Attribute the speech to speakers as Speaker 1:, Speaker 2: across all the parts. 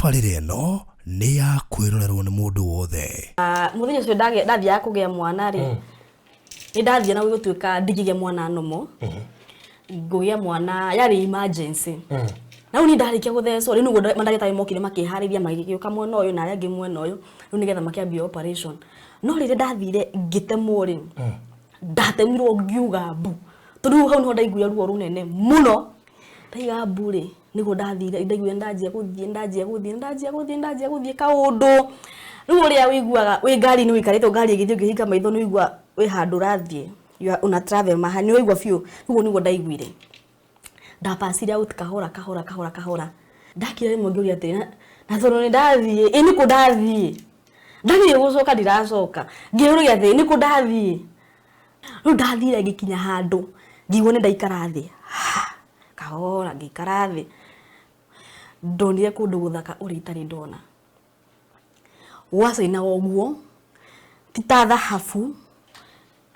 Speaker 1: tabarĩra ĩno nĩ ya kwĩrorerwo nĩ mũndũ wothe.
Speaker 2: Mũthenya ũcio ndathiaga kũgĩa mwana rĩ, nĩ ndathiĩ na gũtuĩka ndigĩgĩa mwana nomo. Ngũgĩa mwana yarĩ emergency. Na rĩu ndarĩkia gũthecwo rĩu nĩguo mandagĩtarĩ mokire makĩharĩria magĩgĩũka mwena ũyũ na arĩa angĩ mwena ũyũ rĩu nĩgetha makĩambia operation. No rĩrĩa ndathire ngĩtemwo rĩ, ndatemirwo ngiuga mbu. Tondũ hau nĩho ndaiguire ruo runene mũno. Ndaiga mbu rĩ, nĩguo ndathire ndaiguire ndanjia gũthiĩ kaũndũ. Rĩu ũrĩa wĩiguaga wĩ ngari-inĩ wĩikarĩte ngari ĩgĩthiĩ ũkĩhinga maitho nĩ wĩigua wĩ handũ ũrathiĩ una travel mahali nĩ wĩigua biũ. Rĩu nĩguo ndaiguire. Ndapacire out kahora. Ndakira rĩmwe ngĩũria atĩ na tondũ nĩ ndathiĩ nĩ kũ ndathiĩ. Ndathiĩ gũcoka ndiracoka. Ngĩũria atĩ nĩ kũ ndathiĩ. Rĩu ndathire ngĩkinya handũ ngĩigua nĩ ndaikara thĩ. Kahora ngĩikara thĩ. Ndonire kũndũ gũthaka ũrĩa itarĩ ndona. Wacaina ũguo ti ta thahabu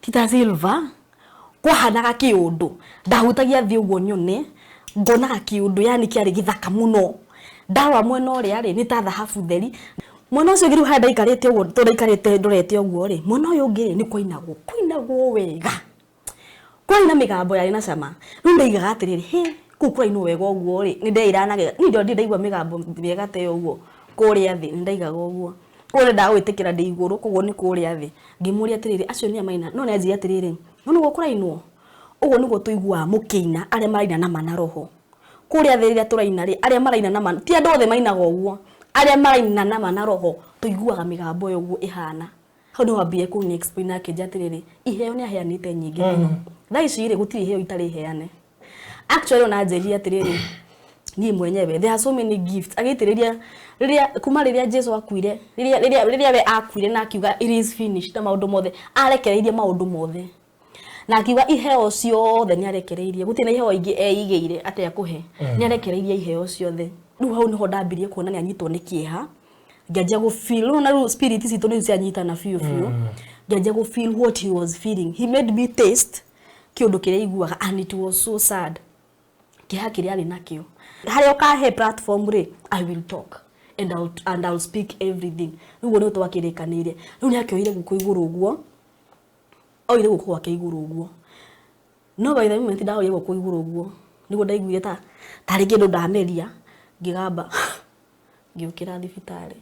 Speaker 2: ti ta silver kwahanaga kĩũndũ. Ndahutagia thĩ ũguo nyone ngonaga kĩũndũ yani kĩarĩ gĩthaka mũno. Ndarora mwena ũrĩa rĩ nĩ ta thahabu theri. Mwena ũcio ngĩrĩu handa ikarĩte ũguo tũraikarĩte ndorete ũguo rĩ, mwena ũyũ ũngĩ nĩ kũinagwo wega. Kwaina mĩgambo yarĩ na cama. Rĩu ndaigaga atĩrĩrĩ kũu kũrainwo wega ũguo rĩ nĩ ndeiranage nĩ ndaigua mĩgambo mĩega ta ũguo kũrĩa thĩ nĩ ndaigaga ũguo. Kũrĩa ndagwĩtĩkĩra ndĩ igũrũ koguo nĩ kũrĩa thĩ. Ngĩmũria atĩrĩrĩ acio nĩ amaina no nĩ anjia atĩrĩrĩ no nĩguo kũrainwo. Ũguo nĩguo tũiguaga mũkĩina arĩa maraina na mana roho. Kũrĩa thĩ rĩrĩa tũraina rĩ arĩa maraina na mana ti andũ othe mainaga ũguo. Arĩa maraina na mana roho tũiguaga mĩgambo ũguo ihana. Hau nĩ wambie kũni explain akĩnja atĩrĩrĩ iheo nĩ aheanĩte nyingĩ mũno. Thaa ici rĩ gũtirĩ iheo itarĩ heane. Actually ona anjĩria atĩrĩrĩ niĩ mwenyewe there are so many gifts agĩtĩrĩria rĩrĩa kuma rĩrĩa Jesu akuire rĩrĩa we akuire na akiuga it is finished na maũndũ mothe arekereirie maũndũ mothe na akiuga iheo ciothe nĩ arekereirie gũtirĩ na iheo ingĩ eigĩire atĩ akũhe nĩ arekereirie iheo ciothe. Rĩu hau nĩho ndambirie kuona nĩ anyitwo nĩ kĩeha ngĩanjia gũ feel na rĩu spirit citũ nĩ cianyitana biũ ngĩanjia gũ feel what he was feeling. He made me taste kĩũndũ kĩrĩa aiguaga and it was so sad. Kĩeha kĩrĩa arĩ nakĩo harĩa ũkahe platform rĩ I will talk and I'll speak everything. Rĩu nĩ twakĩrĩkanĩire rĩu nĩ akĩoire gũkũ igũrũ ũguo oire gũkũ gwake igũrũ ũguo no by the moment ndaoire gũkũ igũrũ ũguo nĩguo ndaiguire tarĩ kĩndũ ndameria ngĩgamba ngĩũkĩra thibitarĩ.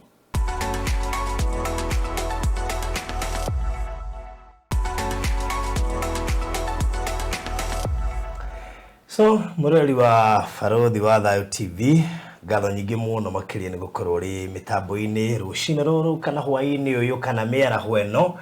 Speaker 3: So mũrori wa Barothi wa Thayũ TV ngatho nyingĩ mũno makĩria nĩ gũkorwo rĩ mĩtambo-inĩ rũcinĩ rũrũ kana hwaĩ-inĩ ũyũ kana mĩaraho ĩno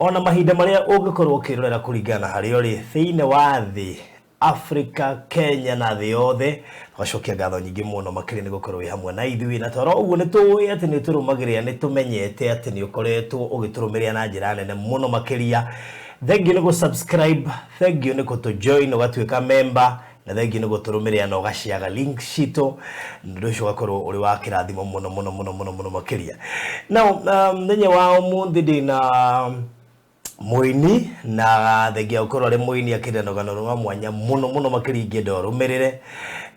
Speaker 3: ona mahinda marĩa ũngĩkorwo ũkĩrorera kũringana harĩa ũrĩ thĩinĩ wa thĩ Africa, Kenya na thĩ yothe. Twacokia ngatho nyingĩ mũno makĩria nĩ gũkorwo wĩ hamwe na ithuĩ na toro ũguo nĩ tũĩ atĩ nĩ tũrũmagĩrĩra nĩ tũmenyete atĩ nĩ ũkoretwo ũgĩtũrũmĩrĩra na njĩra nene mũno makĩria. Thank you nĩ gũ-subscribe, thank you nĩ gũtũ-join ũgatuĩka member na thank you nĩ gũtũrũmĩrĩra na ũgaciaga link citũ nĩ ũcio ũgakorwo ũrĩ wa kĩrathimo mũno makĩria. Now mũthenya wa ũmũthĩ ndĩna mũini na thengia gũkorwo arĩ mũini akĩrĩa rũgano rwa mwanya mũno makĩria ingĩenda ũrũmĩrĩre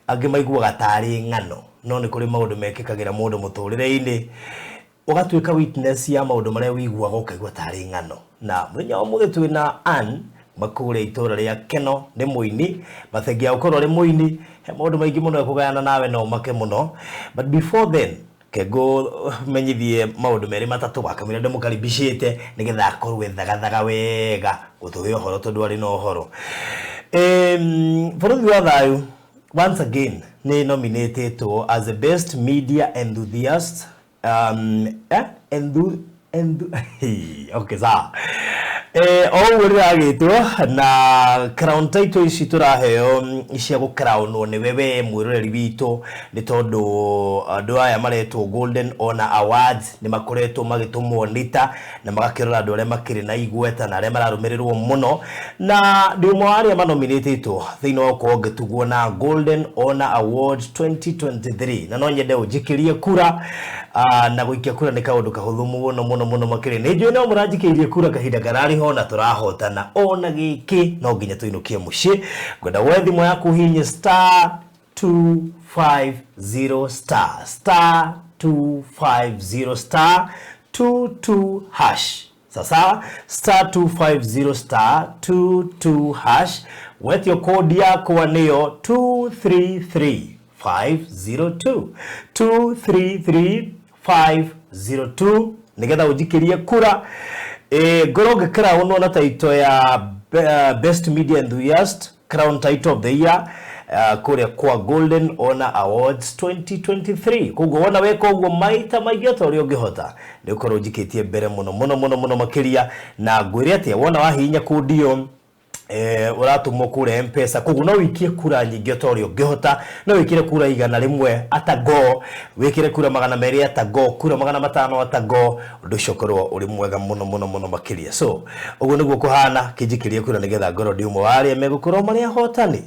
Speaker 3: angĩ maiguaga tarĩ ng'ano no nĩ kũrĩ maũndũ mekĩkagĩra mũndũ mũtũrĩre-inĩ ũgatuĩka witness ya maũndũ marĩa wĩiguaga ũkaigua tarĩ ng'ano. Na mũthenya wa ũmũthĩ twĩna Ann makũrĩa itũra rĩa Keno nĩ mũini mathengia gũkorwo arĩ mũini he maũndũ maingĩ mũno ekũgayana nawe no make mũno but before then kego menyithie maũndũ merĩ matatũ wakamwĩra ndĩmũkaribicĩte nĩgetha akorwo ethagathaga wega gũtũhe ũhoro tondũ arĩ na ũhoro. Barothi wa Thayũ once again nĩ nominated as the best media enthusiast okay sawa ũguo rĩragĩtwo na crown title ici tũraheo cia gũkrownwo nĩ wewe mwĩroreri witũ nĩ tondũ andũ aya maretwo Golden Honor Awards nĩ makoretwo magĩtũmonita na magakĩrora andũ arĩa makĩrĩ na igweta na arĩa mararũmĩrĩrwo mũno na ndĩ ũmwe wa arĩa manominatĩtwo thĩinĩ wa gũkorwo ngĩtugwo na Golden Honor Award 2023 na no nyende ũnjĩkĩrie kura na gũikia kura nĩ kaũndũ kahũthũ mũno makĩria. Nĩ njũĩ no mũranjikĩirie kura kahinda kararĩ na tũrahotana ona gĩkĩ no nginya tũinũkie mũciĩ. Ngwenda woe thimũ yaku hihinye *250 *2 250 star 22 hash. Sasa star 250 star 22 hash. With your code yako waneo 233502 233502 nigeda ujikirie kura goroge crown ona title ya best media enthusiast crown title of the year kure kwa Golden Honor Awards 2023 kugo wona weko ugo maita maigeta uri ungihota ni ukoro ujikitie mbere muno makiria na ngwire ati wona wahinya kudio uratumwo kure M-Pesa kugu no wikie kura nyingi otori ungihota no wikire kura igana rimwe atago wikire kura magana meri atago kura magana matano atago nducokorwo uri mwega muno makiria so ugu niguo kuhana kijikirie kura nigetha ngoro ndi umwe wari megukorwo mari hotani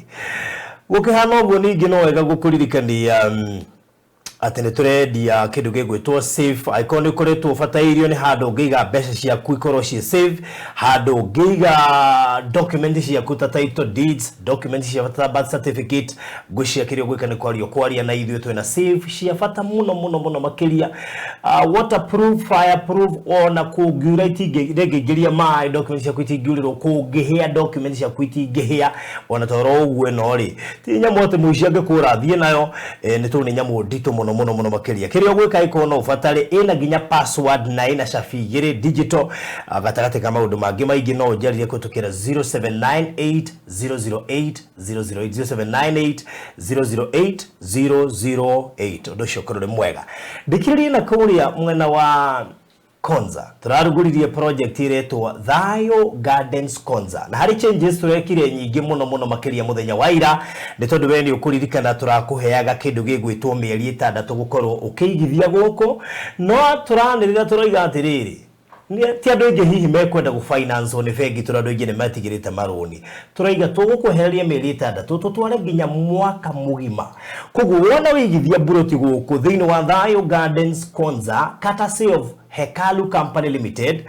Speaker 3: gukihana ugu ningi no wega gukuririkania atene turendia kindu gigwitwo safe icon ikoretwo fatairio ni handu ngiga mbeca ciaku ikorwo ci safe handu ngiga document ciaku ta title deeds document cia ta birth certificate guciakirio gwikane kwaria na ithuĩ twina safe cia fata muno makiria waterproof fireproof ona kungiura itingiria mai document ciaku itingiurirwo kungihia document ciaku itingihia ona toro uguo no ri ti nyamu ati muciange kura thie nayo ni tu ni nyamu ndito muno makiria kirio gwika iko no fatari ina ginya password na ina shafigire digital gatagate kama undu mangi maingi no njarie kutukira 0798008008 0798008008 ndo shokorore mwega ndikiri na kuria mwena wa Konza turaruguririe project iretwo Thayo Gardens Konza na hari changes turekire nyingi muno makiria muthenya waira ni tondu we ni ukuririkana turakuheaga kindu gigwitwo mieri 6 gukorwo ukiigithia guko no turanirira turaiga atiriri ni ti andu ingi hihi mekwenda gu finance on fegi turandu ingi ni matigirite maroni turaiga tugukuheria mieri 6 tutware nginya mwaka mugima kugu wona wigithia buroti guku thiini wa Thayo Gardens Konza courtesy of Hekalu Company Limited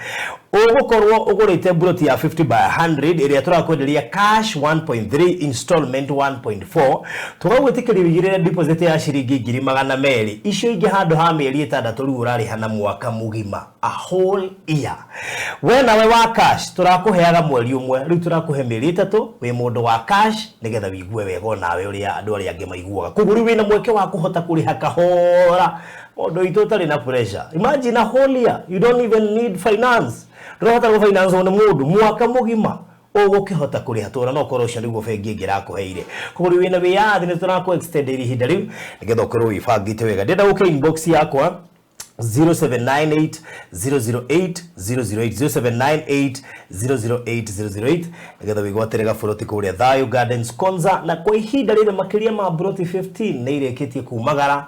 Speaker 3: ugukorwo ugurite buroti ya 50 by 100 iria turakwenderia cash 1.3 installment 1.4 tugagwitikiririre deposit ya shiringi 200 icio ingi handu ha mieri 6 riu urarihana mwaka mugima a whole year wena we wa cash turakuheaga mweri umwe riu turakuhe mieri 3 we mundu wa cash nigetha wigue wega nawe uria andu aria angi maiguaga kuguru wina mweke wa kuhota kuriha kahora odo itotally na pressure imagine a whole year you don't even need finance rohota go finance on mundu mwaka mugima ugukihota kuriha tura no korosha niguo fengi ngira kuheire kuguri wina wiyathi ni turako extend iri hinda riu nigetha ukorwo ifangite wega ndenda guke inbox yakwa 0798008008 0798008008 nigetha wigwaterega buroti kuria Thayo Gardens Konza na kwa ihinda rire makiria ma buroti 15 ni ireketie kumagara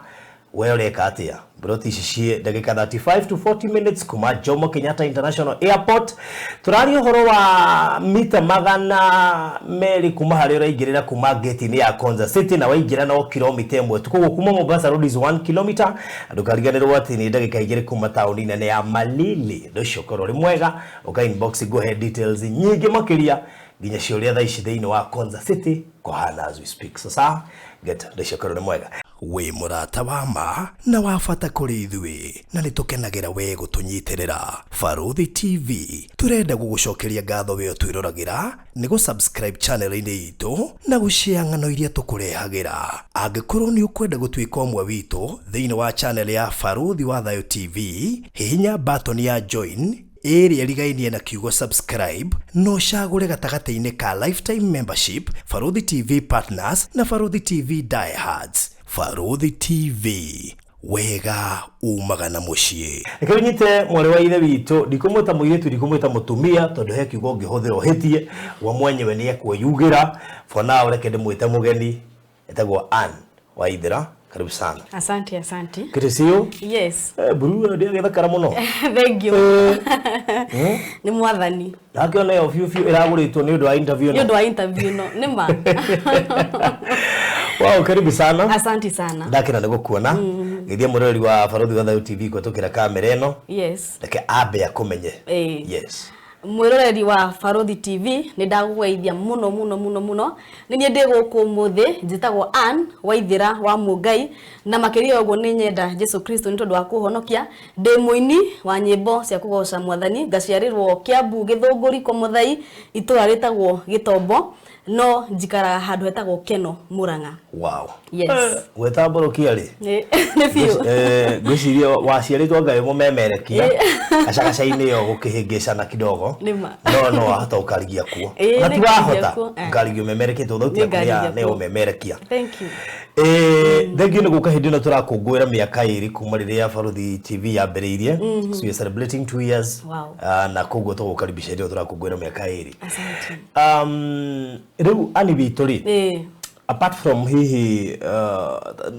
Speaker 3: weoreka atia buroti ici dakika 35 to 40 minutes kuma Jomo Kenyatta International Airport turari horo wa mita magana meri kuma hari uraigirira kuma gate ni ya Konza City na waigira no kilomita 1 tuko kuma Mombasa road is 1 kilometer ndukariganirwo ati ni dakika igire kuma tauni nene ya Malili ndo shokoro ri mwega uka inbox go ahead details nyingi makiria ginya ciuria tha ici thiini wa Konza City kohana as we speak sasa get ndo shokoro ri mwega
Speaker 1: we murata wa ma na wafata kuri ithuĩ na nitukenagira we gutunyitirira Baruthi TV turenda gugucokeria ngatho we twirораgira ni gu subscribe channel-ini itu na gushare ng'ano iria tukurehagira angikorwo ni ukwenda gutwika omwe witu thiini wa channel ya Baruthi wa Thayo TV hihinya button ya join area rigainie na kiugo subscribe no shagure gatagate-ini ka lifetime membership Baruthi TV partners na Baruthi TV diehards Baruthi TV wega umagana mucie
Speaker 3: ikinyite mwari wa ithe witu ndikumwita muiretu ndikumwita mutumia tondu he kiugo ngihuthira ohetie wa mwenyewe ni ekuyugira for now reke ndimwite mugeni etagwo Ann Waithîra karibu sana.
Speaker 2: Asante.
Speaker 3: Kirisio?
Speaker 2: Yes.
Speaker 3: Buru ndio gethakara muno.
Speaker 2: Thank you. Ni mwathani.
Speaker 3: Ndakiona yo fiu iraguritwo ni undu wa interview no.
Speaker 2: Ni undu wa interview no. Nima.
Speaker 3: Wow, karibu sana.
Speaker 2: Asante sana.
Speaker 3: Ndakira nigukuona. Githia murori wa Baruthi wa Thayo TV kwatukira kamera eno.
Speaker 2: Yes.
Speaker 3: Ndake abe akumenye.
Speaker 2: Yes. mwiroreri wa Farothi TV ni ndagũgeithia muno ni nie ndi gũkũ muthi njitagwo Ann Waithîra wa Mungai na makĩria ũguo ni nyenda Jesu Kristo ni tondu wa kuhonokia ndi muini wa nyĩmbo cia kũgoca Mwathani ngaciarĩrwo Kiambu Gĩthũngũri Komuthai itũra rĩtagwo Gĩtombo no njikara handu hetagwo Keno Murang'a.
Speaker 3: Wow.
Speaker 2: Yes.
Speaker 3: Wetambũrũkia rĩ?
Speaker 2: Nĩ biũ.
Speaker 3: Ngwĩciria waciarĩtwo Ngai mũmemerekia gacagaca-inĩ yo gũkĩhĩngĩcana kidogo. No wahota ũkarigia kuo. Na ti wahota ũkarigia ũmemerekete ũthautia kũrĩa nĩ ũmemerekia.
Speaker 2: Thank you.
Speaker 3: Thank you nĩ gũka hĩndĩ ĩno tũrakũngũĩra mĩaka 2 kuma rĩrĩa Farothi TV yambĩrĩirie. So you're celebrating 2 years.
Speaker 2: Wow.
Speaker 3: Na koguo tũgũkaribisha rĩo tũrakũngũĩra mĩaka 2.
Speaker 2: Asante.
Speaker 3: Rĩu ani witũ rĩ apart from hihi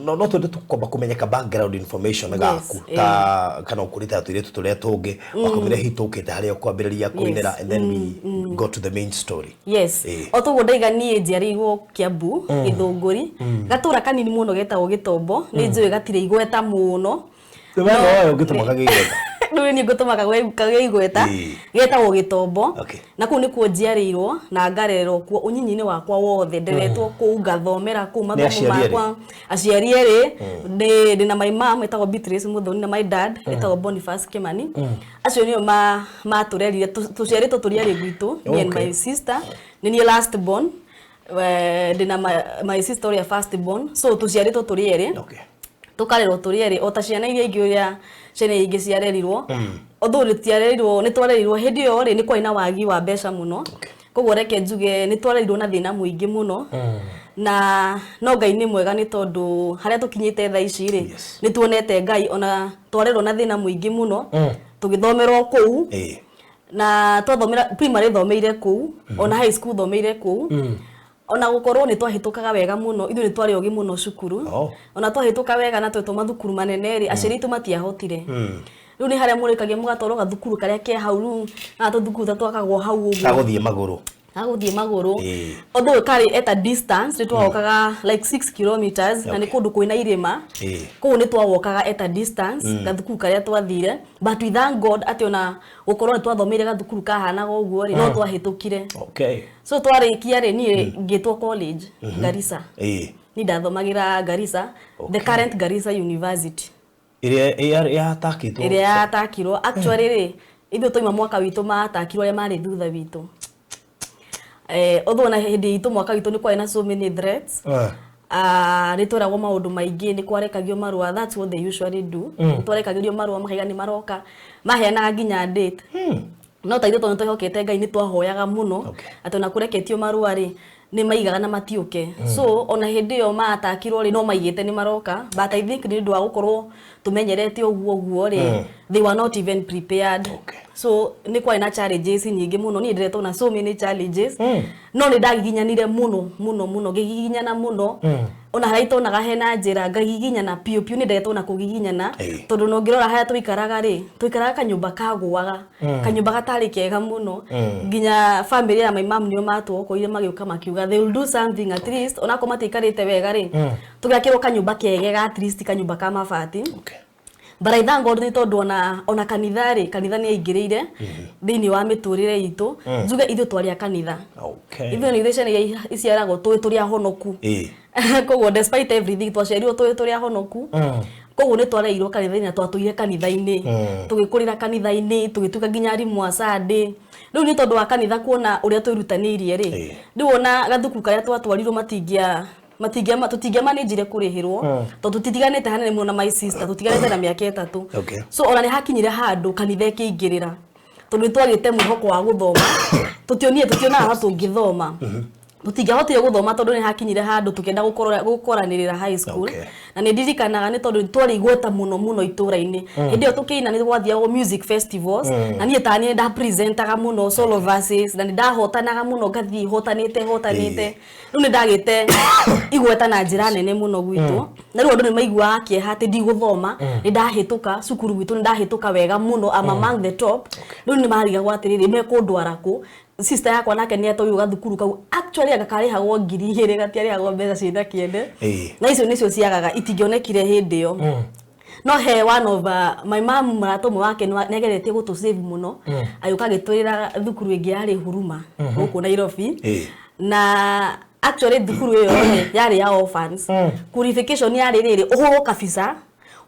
Speaker 3: no twende tũkomba kũmenyeka background information gaku ta kana ũkũrĩte tũirĩtu tũrĩa tũngĩ wakomire hitũkĩte harĩa ũkwambĩrĩria kũinĩra and then we go to the main story.
Speaker 2: Yes. Otoguo ndaiga niĩ njiarĩirwo Kiambu Gĩthũngũri gatũra kanini mũno getagwo Gĩtombo nĩ njũĩ gatirĩ igweta mũno.
Speaker 3: Wewe ũngĩtũma kagĩgweta
Speaker 2: Nũrĩ ni ngũtũmaga kagĩgweta getagwo Gĩtombo na kũu nĩkuo njiarĩirwo na ngarererwo kuo ũnyinyi-inĩ wakwa wothe nderetwo kũu ngathomera kũu mathomo makwa aciari erĩ ndĩna my mom etagwo Beatrice Muthoni na my dad etagwo Boniface Kimani acio nĩo matũrerire tũciarĩtwo tũrĩ erĩ gwitũ me and my sister nĩ niĩ last born ndĩna my sister ũrĩa first born so tũciarĩtwo tũrĩ erĩ tukarerwo tũrĩ erĩ o ta ciana iria ingĩ ũrĩa ciana ingĩ ciarerirwo although nĩ twarerirwo hĩndĩ ĩyo rĩ nĩ kwarĩ na wagi wa mbeca mũno koguo reke njuge nĩ twarerirwo na thĩna mũingĩ mũno na no Ngai nĩ mwega nĩ tondũ harĩa tũkinyĩte thaa ici rĩ nĩ tuonete Ngai ona twarerwo na thĩna mũingĩ mũno tũgĩthomerwo kũu na twathomera primary thomeire kũu ona high school thomeire kũu ona gukorwo ni twahitukaga wega muno ithu ni twari ogi muno cukuru ona twahituka wega na twetwo mathukuru manene ri aceri tu matiahotire riu ni haria murikagia mugatoro gathukuru karia ke hau riu na tuthukuru twakagwo hau uguo aguthie maguru although kari at a distance ni twawokaga like 6 kilometers na ni kundu kwina irima kuu ni twawokaga at a distance gathukuru karia twathire but we thank God ati ona gukorwo ni twathomeire gathukuru kahanaga uguo ri no twahitukire so twarikia ri ni ngitwo college Garissa ni ndathomagira Garissa the current Garissa University
Speaker 3: iria
Speaker 2: yatakirwo actually ri ithu toima mwaka witu matakirwo aria mari thutha witu although na hindi itu mwaka witu ni kwa na so many threats ritoragwo maundu maingi ni kwarekagio marua that's what they usually do twarekagio marua makaiga ni maroka maheanaga nginya date no taitho tondu twihokete Ngai ni twahoyaga muno atona kureketio marua ri ni maigaga na matiuke so ona hindi yo matakirwo ri no maigite ni maroka but I think ni ndu wa gukorwo tumenyerete uguo ri they were not even prepared so ni kwa ina challenges nyingi muno ni ndiretwo na so many challenges no ni ndagiginyanire muno gigiginyana muno ona haraito na gahena njira ngagiginyana piu ni ndiretwo na kugiginyana tondu no ngirora haya twikaraga ri twikaraga kanyumba kagwaga kanyumba gatari kega muno nginya family ya my mom nio matwokoire magiuka makiuga they will do something at least ona ko matikarite wega ri tugakirwo kanyumba kegega at least kanyumba ka mabati but I thank God ni tondu ona kanitha ni aingirire thini wa miturire itu njuge ithu twaria kanitha ithu ni thesha ni iciaragwo turi ahonoku koguo despite everything twaciarirwo turi ahonoku koguo ni twareirwo kanitha-ini na twatũire kanitha-ini tugikurira kanitha-ini tugituka nginya arimu a Sunday riu ni tondu wa kanitha kuona uria twirutanirie ri ndiwona gathukuru karia twatwarirwo tutingia managire kurihirwo tondu tutiganite hanene muno na my sister tutiganite na miaka 3 so ona ni hakinyire handu kanitha kiingirira tondu twagite mwihoko wa guthoma tutionaga ha tungithoma tutingihotire guthoma tondu ni hakinyire handu tukenda gukoranirira high school na ni ndirikanaga ni tondu twari igweta muno itura-ini hindi yo tukiina ni gwathiago music festivals na nie tani nda presentaga muno solo verses na ni ndahotanaga muno ngathi hotanite riu ni ndagite igweta na njira nene muno gwitu na riu andu ni maigua kieha ati ndiguthoma ni ndahituka cukuru gwitu ni ndahituka wega muno am among the top riu ni mariga gwatiriri mekundwara ku sister yakwa nake ni atoyo gathukuru kau actually agakarihagwo 2,000 gatiarihagwo mbeca cienda kiende na icio nicio ciagaga itingionekire hindi yo no he one of my mom marato wake negerete gutu save muno ayuka gitwira thukuru ingi yari Huruma guku Nairobi na actually thukuru iyo yari ya orphans qualification yari riri uhoro kabisa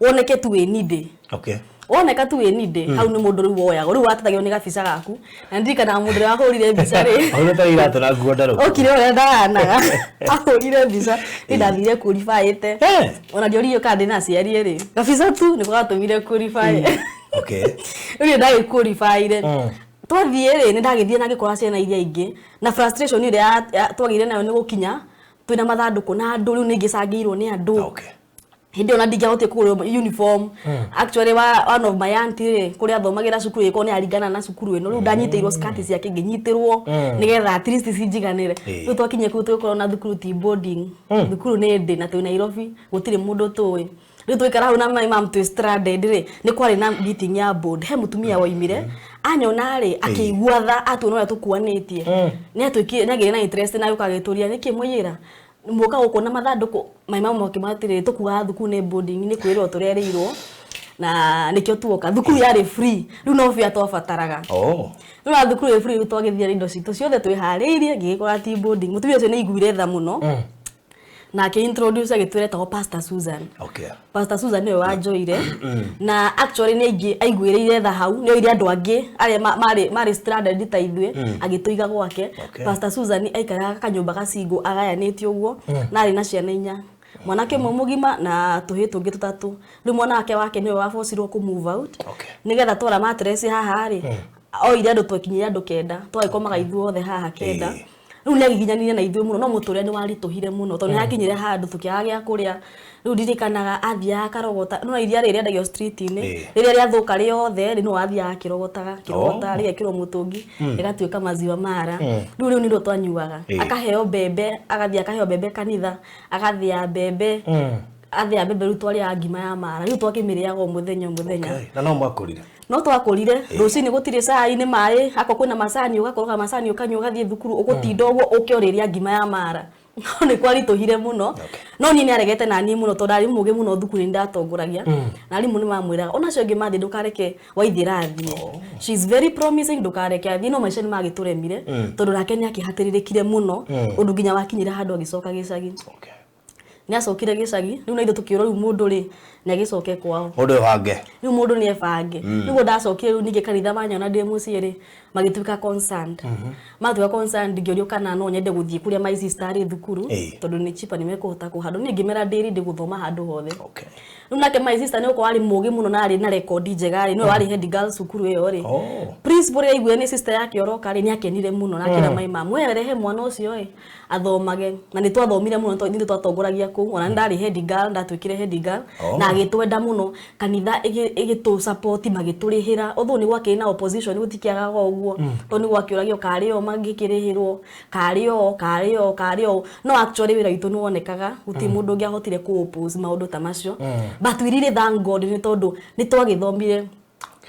Speaker 2: woneke tu we need
Speaker 3: okay
Speaker 2: woneka tu we need hau ni mundu ri woya ri watatagio ni kabisa gaku na ndikana mundu ri wahurire mbica ri
Speaker 3: aureta irato na nguo ndaro
Speaker 2: okire ore ndana ahurire mbica ndathire qualifyite ona ndioriyo kandi na ciari ri kabisa tu ni kwatumire qualify
Speaker 3: okay
Speaker 2: ri ndagi qualifyire twathie ri ni ndagithie na ngikora ciana iria ingi na frustration ire twagire nayo ni gukinya twina mathanduku na andu riu ningi cangirwo ni andu
Speaker 3: okay
Speaker 2: hindi ona ndingihote kugura uniform actually one of my auntie kuria thomagira cukuru iko ni aringana na cukuru ino riu ndanyiteirwo skati ciake nginyitirwo nigetha at least cinjiganire riu twakinye ku twikora na thukuru ti boarding thukuru ni ndi na twi Nairobi gutire mundu tuwi riu twikara hau na my mom to stranded ri ni kwari na meeting ya board he mutumia waimire anyona ri akigua tha atuona ria tukuanitie ni atwikire nagire na interest na yuka gituria niki mwira muka gukona mathanduku my mom okimatire tukuga thukuru ni boarding ni kwirwo turereirwo na nikio tuoka thukuru yari free riu no fia twabataraga riu na thukuru free riu twagithia indo citu ciothe twihariirie ngikora ti boarding mutumia ucio ni iguire tha muno na ke introduce agitwire taho Pastor Susan
Speaker 3: okay
Speaker 2: Pastor Susan niwe wanjoire na actually ni ingi aiguireire tha hau ni oire andu angi aria mari stranded ta ithwe agituiga gwake Pastor Susan aikara kanyumba gacingo agayanitio uguo na ari na ciana inya mwanake mugima na tuhi tungi tutatu riu mwanake wake niwe wafocirwo ku move out nigetha twara matress haha ri oire andu twakinyira andu kenda twaikomaga ithuothe haha kenda riu negiginyanirie na ithwe muno no muturia ni warituhire muno tondu yakinyire handu tukiaga gya kuria riu ndirikanaga athia akarogota no iria riri endagio street ini riria riathuka riothe no athia kirogota rigekirwo mutungi igatuika maziwa mara riu ni ndo twanyuaga akaheo bebe agathia akaheo bebe kanitha agathia bebe athia bebe riu twari ngima ya mara riu twakimiriaga muthenya
Speaker 3: na no mwakurire
Speaker 2: no twakurire rucini gutire cai ni mai ako kwina macani ugakoroga macani ukanywa gathie thukuru ugutinda uguo ukioriria ngima ya mara ni kwari tuhire muno no ni aregete na ni muno tondari muge muno thukuru ndatongoragia na ari muni mamwiraga ona cio ngimathi ndukareke Waithîra athie she is very promising ndukareke athie no maisha ni magituremire tondu nake ni akihatiririkire muno undu nginya wakinyira handu agicoka gicagi ni acokire gicagi riu na ithu tukiura riu mundu ri ni agicoke kwao
Speaker 3: mundu ebange
Speaker 2: riu mundu ni ebange riu ndacokire riu ninge kanitha manyona ndi mucie ri magituika concerned matuika concerned ngiorio kana no nyende guthie kuria my sister ri thukuru tondu ni chipa ni mekuhota kuhandu ni ngimera ndiri ndi guthoma handu hothe riu nake my sister ni uko ari mugi muno na ari na record njega ri no ari head girl cukuru iyo ri principal aigua ni sister yake oroka ri ni akenire muno na kira my mom werehe mwana ucio athomage na ni twathomire muno tondu ndi twatongoragia ku ona ndari head girl ndatwikire head girl na agitwenda muno kanitha igitu support magiturihira otho ni gwakiri na opposition gutikiaga oguo to ni gwakiuragio kario mangikirihirwo kario no actually wira itu nuonekaga guti mundu ngiahotire ku oppose maundu ta macio but we really thank God ni tondu ni twagithomire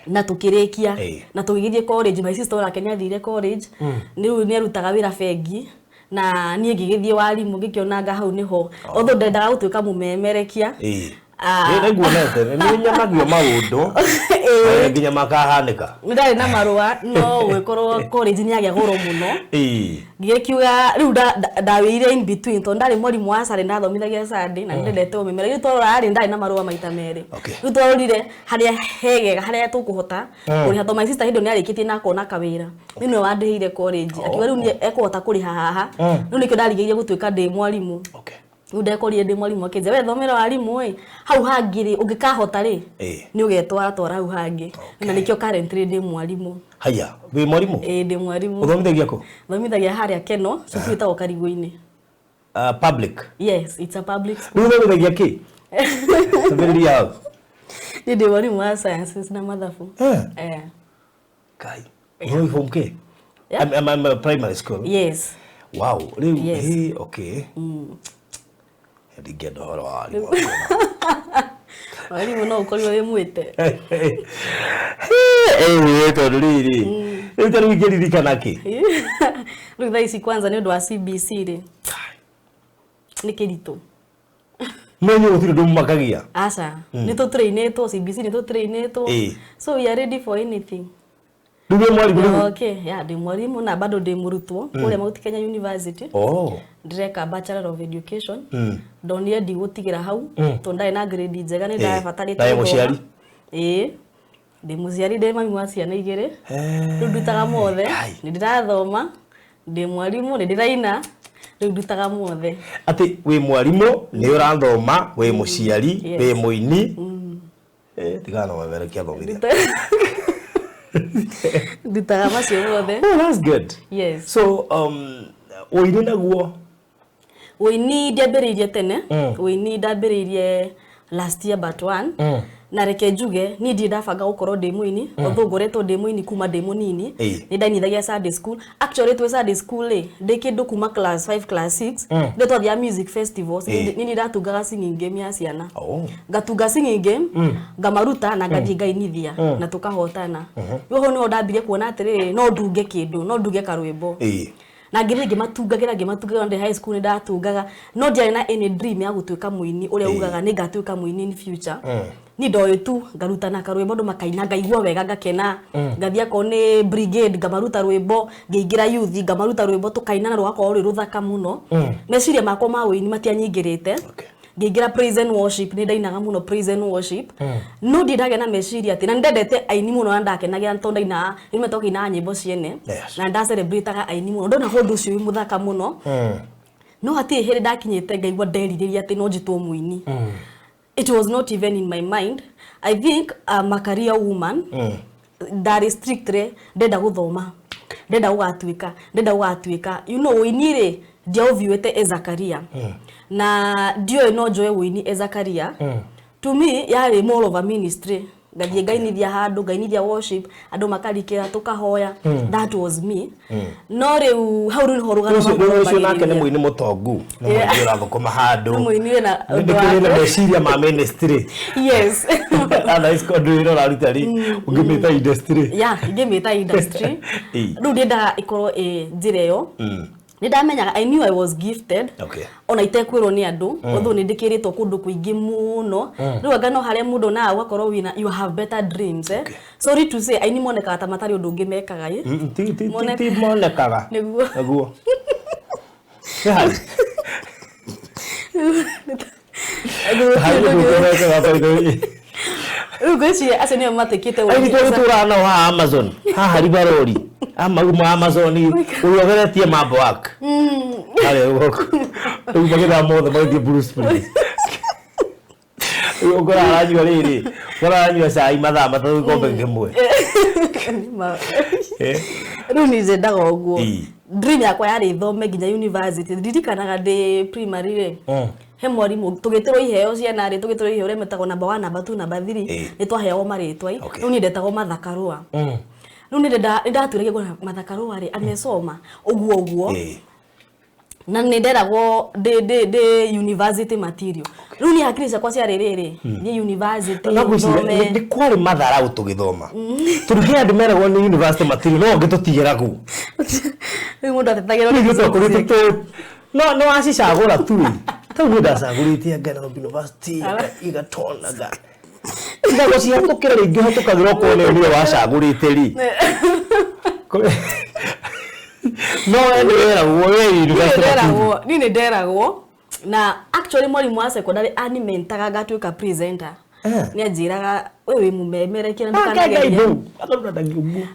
Speaker 2: na tukirikia na tugigithie college my sister ora Kenya thire college ni arutaga wira bengi na nie ngigithie warimu ngikionanga hau niho otho ndendaga gutuika mumemerekia
Speaker 3: nguonete ni nyanagio maundu nginya makahanika
Speaker 2: ndari na marua no gwikorwo college ni agia goro muno ngikiuga riu ndawire in between to ndari mwarimu wa sare ndathomithagia Sunday na ndendete umemera riu twara ari ndari na marua maita meri riu twarorire haria hegega haria tukuhota uri hato my sister hindo ni arikitie na kona kawira nino wandihire college akiwa riu ni ekuhota kuriha haha riu nikio ndarigirie gutuika ndi mwarimu udekorie ndi mwarimu akenze we thomera warimu hau hangiri ungikahota ri ni ugetwara twara hau hangi na nikio currently ndi mwarimu
Speaker 3: haya we mwarimu
Speaker 2: ndi mwarimu
Speaker 3: uthomithagia ko
Speaker 2: thomithagia haria Keno cukuru ta Karigũ-ini
Speaker 3: public
Speaker 2: yes it's a public school
Speaker 3: uthomithagia ki tubiri yao
Speaker 2: ndi mwarimu wa sciences na mathabu
Speaker 3: kai no form ke I'm primary school
Speaker 2: yes
Speaker 3: wow okay ndigenda horo wari
Speaker 2: wari muno ukori we mwite
Speaker 3: tondu riri riu taru ngiririkana ki
Speaker 2: riu thaa ici kwanza ni undu wa CBC ri ni kirito
Speaker 3: Menyo utire ndo makagia.
Speaker 2: Asa. Nito train to CBC nito train to. So we are ready for anything.
Speaker 3: Ndio mwalimu.
Speaker 2: Okay, yeah, ndi mwalimu na bado ndi murutwo kule Mount Kenya University. Direka Bachelor of Education. Ndonire ndi gutigira hau to ndai na grade njega ni ndabatarite.
Speaker 3: Ndai muciari.
Speaker 2: Ndi muciari ndi mami wa ciana igire. Ndutaga mothe, ni ndirathoma, ndi mwalimu, ni ndiraina, ndutaga mothe.
Speaker 3: Ati wi mwalimu, ni urathoma, wi muciari, wi muini. Tigana wabere kia thomithia.
Speaker 2: Ndutaga macio mothe.
Speaker 3: Oh, that's good.
Speaker 2: Yes.
Speaker 3: So uini naguo
Speaker 2: uini ndiambiriirie tene, uini ndambiriirie last year but one. Na reke njuge ni ndi ndabanga gukorwo ndi muini, although ngoretwo ndi muini kuma ndi munini, ni ndainithagia Sunday school. Actually twe Sunday school ndi kindu kuma class 5 class 6 ndi twathia music festivals, ni ndatungaga singing game ya ciana. Ngatunga singing game, ngamaruta na ngathie ngainithia na tukahotana. Yo no ndambire kuona atiri no ndunge kindu, no ndunge karwimbo. Na ngimatungagira ndi high school ndatungaga, no ndiari na any dream ya gutuika muini uria ugaga ni ngatuika muini in future. Ni ndoyo tu ngaruta na karwimbo ndo makaina ngaigua wega ngakena, ngathia ko ni brigade ngamaruta rwimbo, ngeingira youth ngamaruta rwimbo tukaina na rwako uri ruthaka muno. Meciria makwa ma uini matianyingirite. Ngeingira praise and worship ni ndainaga muno praise and worship. No ndindage na meciria ati na ndendete aini muno na ndakenagira nto ndaina nimetoka ina nyimbo ciene na nda celebrateaga aini muno ndona hundu ucio muthaka muno. No hati here ndakinyete ngaigua ndeririria ati no njitwo muini. It was not even in my mind. I think I'm a career woman. That is strictly ndenda guthoma. Ndenda gugatuika. You know uinire ndia uviwete as a career. Na ndio no joy uini as a career. To me yari more of a ministry. Ngathie ngainithia handu, ngainithia worship, andu makarikira tukahoya. That was me. No riu hau ri horugana
Speaker 3: ucio nake ni muini mutongu. No muini urathukuma handu.
Speaker 2: Muini na
Speaker 3: ndikire meciria ma ministry.
Speaker 2: Yes.
Speaker 3: Ana isko ndio raruta ri ungimita industry.
Speaker 2: Yeah, ngimita industry. Riu ndenda ikorwo njira iyo. Nidamenyaga I knew I was gifted. Ona itekwirwo ni andu, although nindikiritwo kundu kuingi muno. Riu ngano haria mundu na ugakorwo wina you have better dreams. Sorry to say I ni moneka ta matari undu ngimekaga
Speaker 3: ti monekaga naguo.
Speaker 2: Ugochi ase ni matekete
Speaker 3: wa. Ai tutura na wa Amazon. Ha hari barori. Ama Amazon uyogeretie mambo wak. Ale woko. Ubagera mothe mauthi Bruce please. Ugora aranywa riri. Gora aranywa sai mathaa matatu kombe ngemwe.
Speaker 2: Riu ni njendaga uguo. Dream yakwa yari thome nginya university. Ndirikanaga ndi primary ri. He mwarimu tugitirwo iheo ciana ri tugitirwo iheo ri metagwo number 1 number 2 number 3 ni twaheagwo maritwa. Riu ni ndetagwo mathakarua. Riu ni ndatwiragia gwa mathakarua ri amesoma uguo. Na ni nderagwo de university material. Riu ni hakiri kwa cia riri ni university
Speaker 3: thome. Ni kwari mathara utugithoma. Turugia andu meragwo ni university material no ngitutigira ku.
Speaker 2: Riu mundu atetagirwo ni
Speaker 3: no acicagura tu. Tau ni ndacaguritie ngana university igatonaga. Ndago cia tukira ringi hatukagirwo ko ni wacagurite ri. No
Speaker 2: ni nderagwo na actually mwalimu wa secondary animentaga gatuika presenter. Ni ajiraga wewe mumemerekera ndikanaga.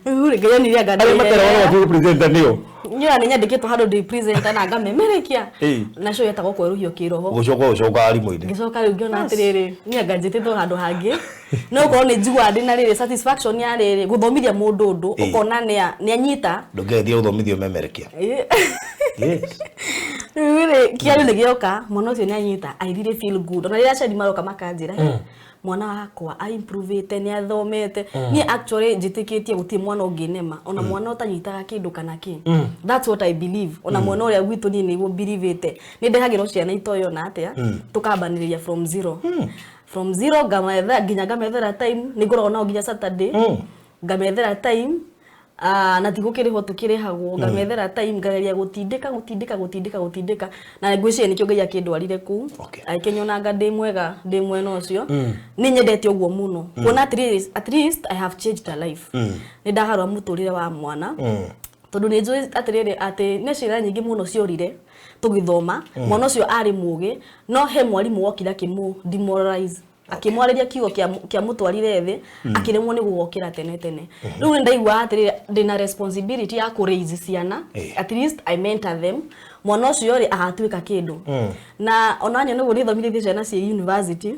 Speaker 2: Uri gaya ni ya gada.
Speaker 3: Matera wana presenter niyo.
Speaker 2: Nya ni nyandikitwo hado de presenter na ngamemerekia. Na show yetagwo kweruhio kiroho.
Speaker 3: Gucoka ari mwinde.
Speaker 2: Gicoka riu ngiona atiriri ni anganjititwo hado hangi. No ko ni njigwa ndi na riri satisfaction ya riri guthomithia mundu undu ukona ni anyita.
Speaker 3: Ndugethia uthomithio memerekia. Yes.
Speaker 2: Uri kiaru ni gioka mwana ucio ni anyita I really feel good. Ona rira chadi maroka makanjira. Mwana wakwa I improvete ni athomete. Ni actually njitikitie guti mwana unginema. Ona mwana utanyitaga kindu kana ki. That's what I believe. Ona mwana uria gwitu ni niwo believete. Ni ndehagirwo ciana itoyo na atia. Tukambaniria from zero. From zero ngamethera time ni ngoragwo nao nginya Saturday. Ngamethera time na tigukire ho tukirehagwo ngamethera time ngageria gutindika na ngwiciria nikio ngai akindwarire ku aikenyonaga ndi mwega ndi mwena ucio ni nyendete uguo muno kuona at least I have changed a life ni ndaharwa muturire wa mwana tondu ni njui atiriri ati ne cira nyingi muno ciorire tugithoma mwana ucio ari mugi no he mwarimu wokira kimu demoralize akimwariria kiugo kia mutwarire thi akiremwo ni gugokira tene riu ni ndaigua atiriri ndina responsibility ya ku raise ciana at least I mentor them mwana ucio ri agatuika kindu na onanya nugu ni thomithie ciana cia university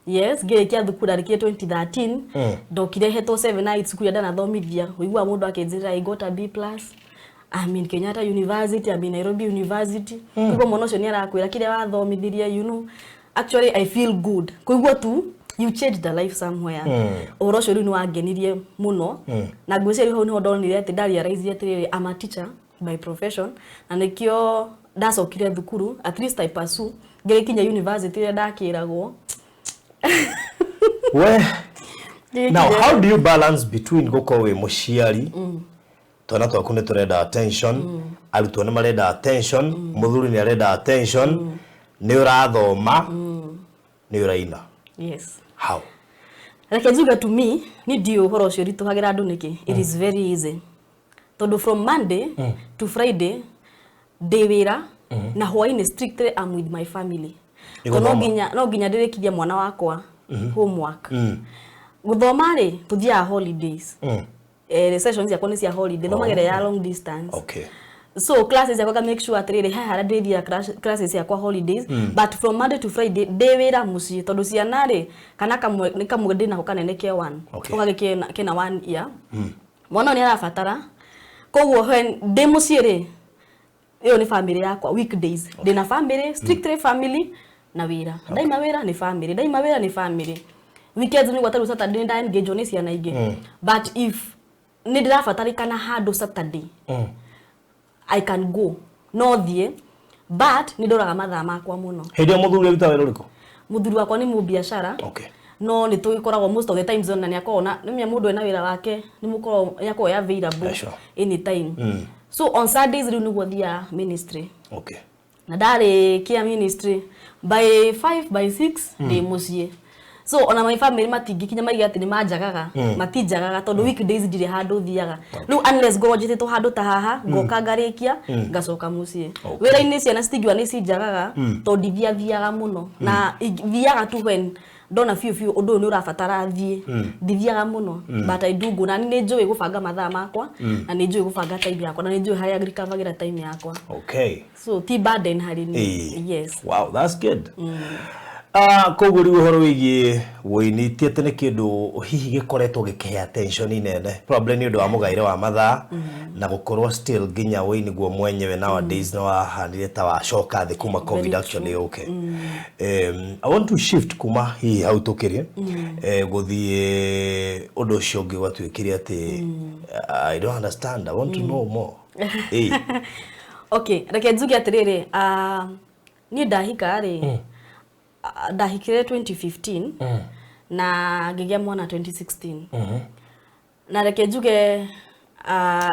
Speaker 2: yes ngerekia thukuru arikie 2013 ndokire heto 7 nights kuya ndana thomithia wigua mundu akinjira I got a B+. I'm in Kenyatta University, I'm in Nairobi University. Kuko mwana ucio ni arakwira kile wathomithirie you know. Actually I feel good. Kuigua tu you changed the life somewhere. Oro ucio ni wangenirie muno. Na ngwiciria ho ni ho ndonire ati ndari realize ati I'm a teacher by profession. Na nikio ndacokire thukuru at least I pursue. Ngerekinya university ria ndakiragwo.
Speaker 3: Now how do you balance between goko we mushiari twana twaku ni turenda attention arutwo ni marenda attention muthuri ni arenda attention ni urathoma ni uraina
Speaker 2: yes
Speaker 3: how
Speaker 2: like njuga to me ni dio horo cio rituhagira andu niki it is very easy todo from Monday to Friday day wira na hwaini strictly I'm with my family no ginya ndirekiria mwana wakwa homework guthoma ri tuthia holidays sessions ya koni cia holiday thomagera ya long distance so classes ya kwa make sure atrere hara ndithia classes ya kwa holidays but from Monday to Friday day wira muci tondu ciana ri kana kamwe ni kamwe ndina ho kanene ke 1 ugagike kena 1 year mwana ni arabatara koguo when day muci ri iyo ni family yakwa weekdays ndina family strictly family na wira daima wira ni family daima wira ni family weekends ni gwataru Saturday nda engage ni ciana ingi but if ni ndirabatarikana handu Saturday I can go no thie but ni ndoraga mathaa makwa muno
Speaker 3: hindi muthuri ruta wira uriko
Speaker 2: muthuri wakwa ni mu biashara no ni tugikoragwo most of the times on ni akona ni mundu ena wira wake ni mukoro yako ya available anytime so on Saturdays ri ni gwathia ministry na ndari kia ministry by 5 by 6 ndi mucie so ona my family matingikinya maiga ati ni manjagaga matijagaga tondu weekdays ndire handu thiaga riu unless gorojete to handu ta haha ngoka ngarikia ngacoka mucie wira-ini ciana citingwa ni cinjagaga tondu thiaga muno na thiaga tu when ndona fiu undu ni urabatara thie ndithiaga muno but I do go na ni njui gubanga mathaa makwa na ni njui gubanga time yakwa na ni njui haria recover time yakwa so ti burden hari ni yes
Speaker 3: wow that's good koguri uhoro wigi woinitie tene kindu hihi gikoretwo gikehe attention inene probably ni undu wa mugaire wa mathaa na gukorwo still ginya woini guo mwenyewe nowadays no wahanire ta wa shoka the kuma covid actually I want to shift kuma hihi hau tukirie guthie undu ucio ngi gwatwikiria ati I don't understand I want to know more
Speaker 2: reke njuge atiriri ni ndahika ri ndahikire 2015 na ngigia mwana 2016 na reke njuge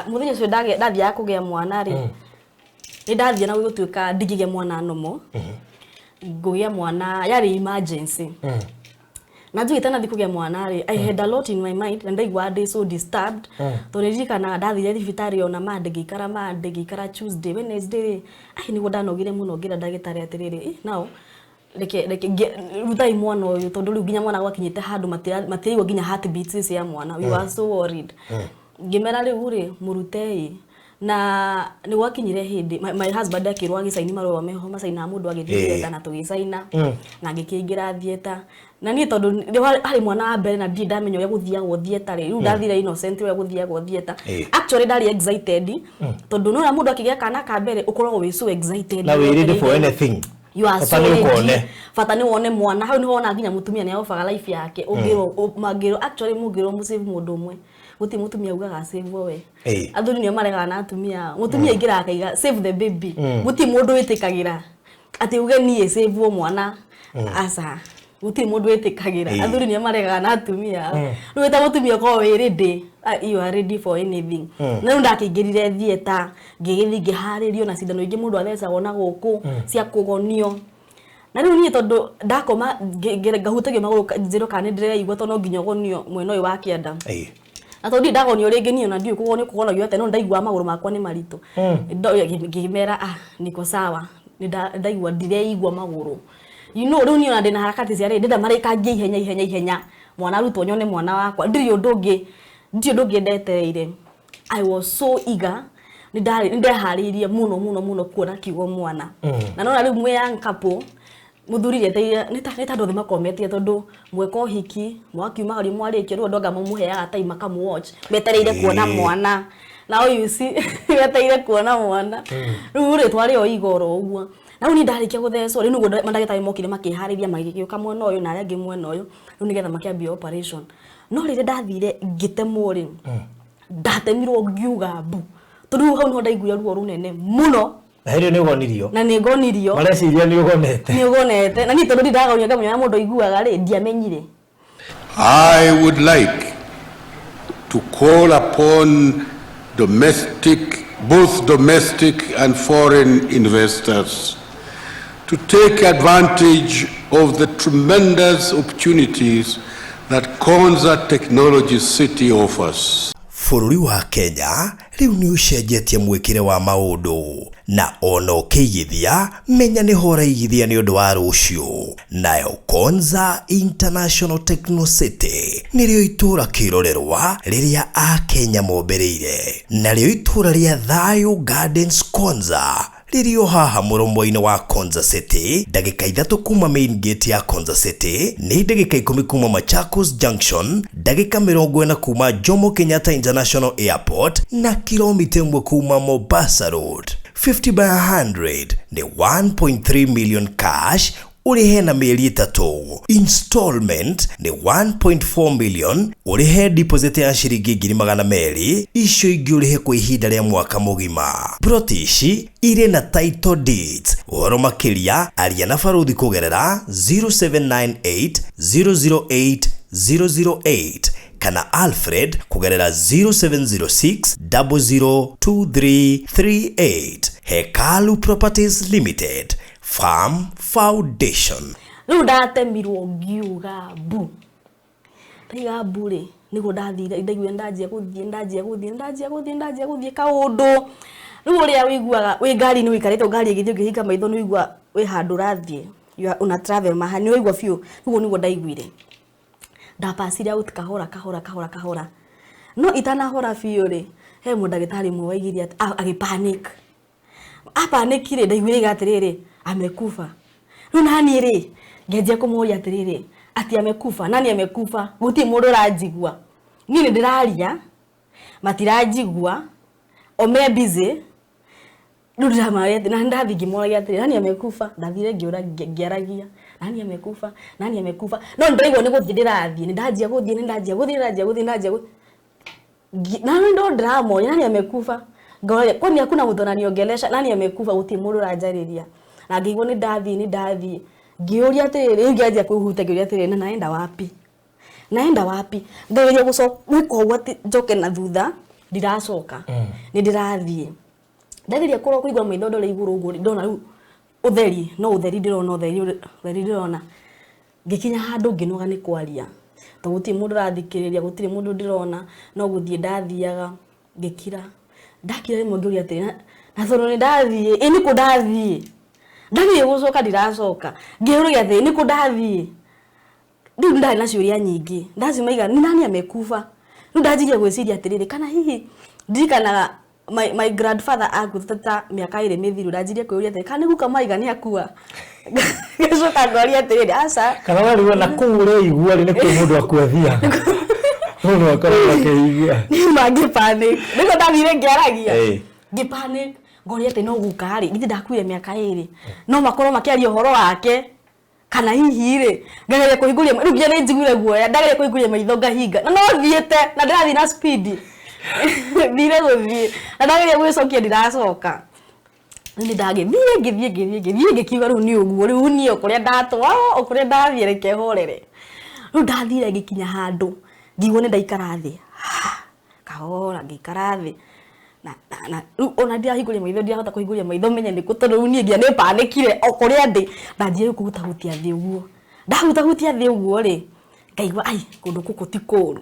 Speaker 2: muthenya cio ndathia kugia mwana ri ni ndathia na gutuika ndigige mwana nomo ngugia mwana yari emergency na njuge tena ndikugia mwana ri I had a lot in my mind and ndaigua ndi so disturbed toririka na ndathire thibitari ona Monday kara Tuesday Wednesday ni gudanogire muno ngira ndagitari atiriri now reke rutai mwana uyu tondu riu ginya mwana gwakinyite handu matiriwa ginya heartbeats ya mwana we were so worried ngimera riu ri murutei na ni gwakinyire hindi my husband akirwa gisaini marwa meho masaina mundu agithie na tugisaina na ngikingira thieta na ni tondu hari mwana wa mbere na ndi ndamenya ya guthiagwo thieta riu ndathire innocent ya guthiagwo thieta actually ndari excited tondu no mundu akigia kana ka mbere ukoragwo we so excited
Speaker 3: na we ready for anything
Speaker 2: you are so ready fatani wone mwana hau ni wona ginya mutumia ni aofaga life yake ungiro magiro actually mugiro musave mundu umwe guti mutumia ugaga save we athuri ni marega na atumia mutumia ingira akaiga save the baby guti mundu witikagira ati uge nie save mwana asa guti mundu etikagira athuri ni amarega na atumia no weta mutumia ko we ready you are ready for anything na ndo akingirire theater ngigithii ngiharirio na cindano ingi mundu athecagwo na guku cia kugonio na riu ni tondu ndakoma ngahutagio maguru nziro kana ndireigua to no nginya gonio mwena uyu wa kianda na tondu ndagonio ringi ni ona ndiu kugonio kugonagio ate no ndaigua maguru makwa ni marito ngimera niko sawa ndaigua ndireigua maguru you know riu ni ona ndina harakati cia ndenda marikagie ihenya mwana rutwo nyone mwana wakwa ndiri ndungi ndetereire I was so eager ndeharirie muno kuona kiugo mwana na nona riu mwe young couple muthurire teire nita ndothe makometie tondu mweko hiki mwakiuma gari mwarikia ru ndoga mumuheaga time akamu watch metereire kuona mwana na you see metereire kuona mwana riu ritwari o igoro uguo na uni ndarikia guthecwo riu nugo mandagitari mokire makihariria magigiuka mwena uyu na aria mwena uyu riu nigetha makiambia operation no rire ndathire ngitemwo ri ndatemirwo ngiuga mbu tondu hau no ndaiguia ruo runene muno
Speaker 3: Herio ni gonirio.
Speaker 2: Na ni gonirio.
Speaker 3: Mareciria ni ugonete.
Speaker 2: Ni ugonete. Na ni tondu ndiragonia ngamenya mundu iguaga ri ndiamenyire.
Speaker 4: I would like to call upon both domestic and foreign investors to take advantage of the tremendous opportunities that Konza Technology City offers.
Speaker 1: Bũrũri wa Kenya rĩu nĩ ũcenjetie mwĩkĩre wa maũndũ na ona ũkĩigithia menya nĩ hora igithia nĩ ũndũ wa rũciũ. Nayo Konza International Techno City nĩrĩo itũra kĩrorerwa rĩrĩa Akenya mombereire, narĩo itũra rĩa Thayũ Gardens Konza rĩrĩo haha mũromo-inĩ wa Konza City, ndagĩka 3 kuma main gate ya Konza City, nĩ ndagĩka 10 kuma Machakos Junction, ndagĩka 40 kuma Jomo Kenyatta International Airport na kilomita 1 kuma Mombasa Road. 50 by 100 ni 1.3 million cash urihe na mieri 3. Installment ni 1.4 million urihe deposit ya shiringi 200,000 icio ingi urihe kwa ihinda rĩa mwaka mugima. Protishi ire na title deeds. Ũhoro makĩria aria na baruthi kugerera 0798 008 008 kana Alfred kugerera 0706 002338. Hekalu Properties Limited Farm Foundation.
Speaker 2: Riu ndatemirwo ngiuga bu. Taiga bure nigo ndathire ndaigua ndajia guthie kaundu. Riu ria wiguaga wi ngari ni wikarite ngari igithio ngihinga maitho ni wigua wi handu rathie una travel mahani wigua fiu nigo ndaiguire. Ndapasire out kahora no itanahora fiu ri he mundagitari mwe waigiria agipanic apanikire ndaiguire gatiriri amekufa. Riu nani ri ngeje kumuria atiriri ati amekufa, nani amekufa? Guti mundu rajigua ni ndiraria matirajigua ome busy. Riu ndamari na ndathigi moria atiriri nani amekufa, ndathire ngiura ngiaragia nani amekufa no ndaigwa ni guthie ndirathie ni ndajia guthie na ndo drama nani amekufa ngoja kwani hakuna mtu ananiongelesha nani amekufa? Uti mundu rajariria na ngigwa ni ndathie ngiuria atiriri ngianjia kuhutagiria atiriri naenda wapi ngereria gucoka wiko gwati njoke na thutha ndiracoka ni ndirathie ndageria kuigwa maitho ndore iguru uguo ndona riu utheri ndirona ngikinya handu nginoga ni kwaria to guti mundu rathikiriria gutiri mundu ndirona no guthie ndathiaga ngikira ndakira rimwe ngiuria atiri na thono ni ndathie ni ku ndathie ndathie gucoka ndiracoka ngiuria atiri ni ku ndathie riu ndari na ciuria nyingi ndacimaiga ni nani amekufa. Riu ndajiria gwiciria atiriri kana hihi ndirikanaga my grandfather agutata miaka 2 mithiru ndajiria kwĩuria atiri kana guka maiga ni akua ngicoka ngoria atiriri aca
Speaker 3: kana wari wona kũure igua ni kwĩ mũndũ akwethia mundu akoragwo akĩigua
Speaker 2: ni mangi panic niko ndathire ngiaragia ngipanic ngoria atĩ no guka ri ngithi ndakuire miaka 2 no makorwo makiaria ũhoro wake kana hihi ri ngageria kũhingũria riu nginya nĩ njiguire guoya ndageria kũhingũria maitho ngahinga na no thiĩte na ndĩrathiĩ na speed thire guthie na ndageria gwĩcokia ndiracoka ni ngithie ngikiuga riu ni uguo riu ni okuria ndatwa okuria ndathie reke horere riu ndathire ngikinya handu ngigwo ni ndaikara thi kahora ngikara thi na riu ona ndirahingũria maitho ndirahota kũhingũria maitho menye nĩ tondu riu ni ngia nĩ panikire okuria ndi ndanjire kũhutahutia thi uguo ndahutahutia thi uguo ri ngaigua ai kundu kuku ti kũru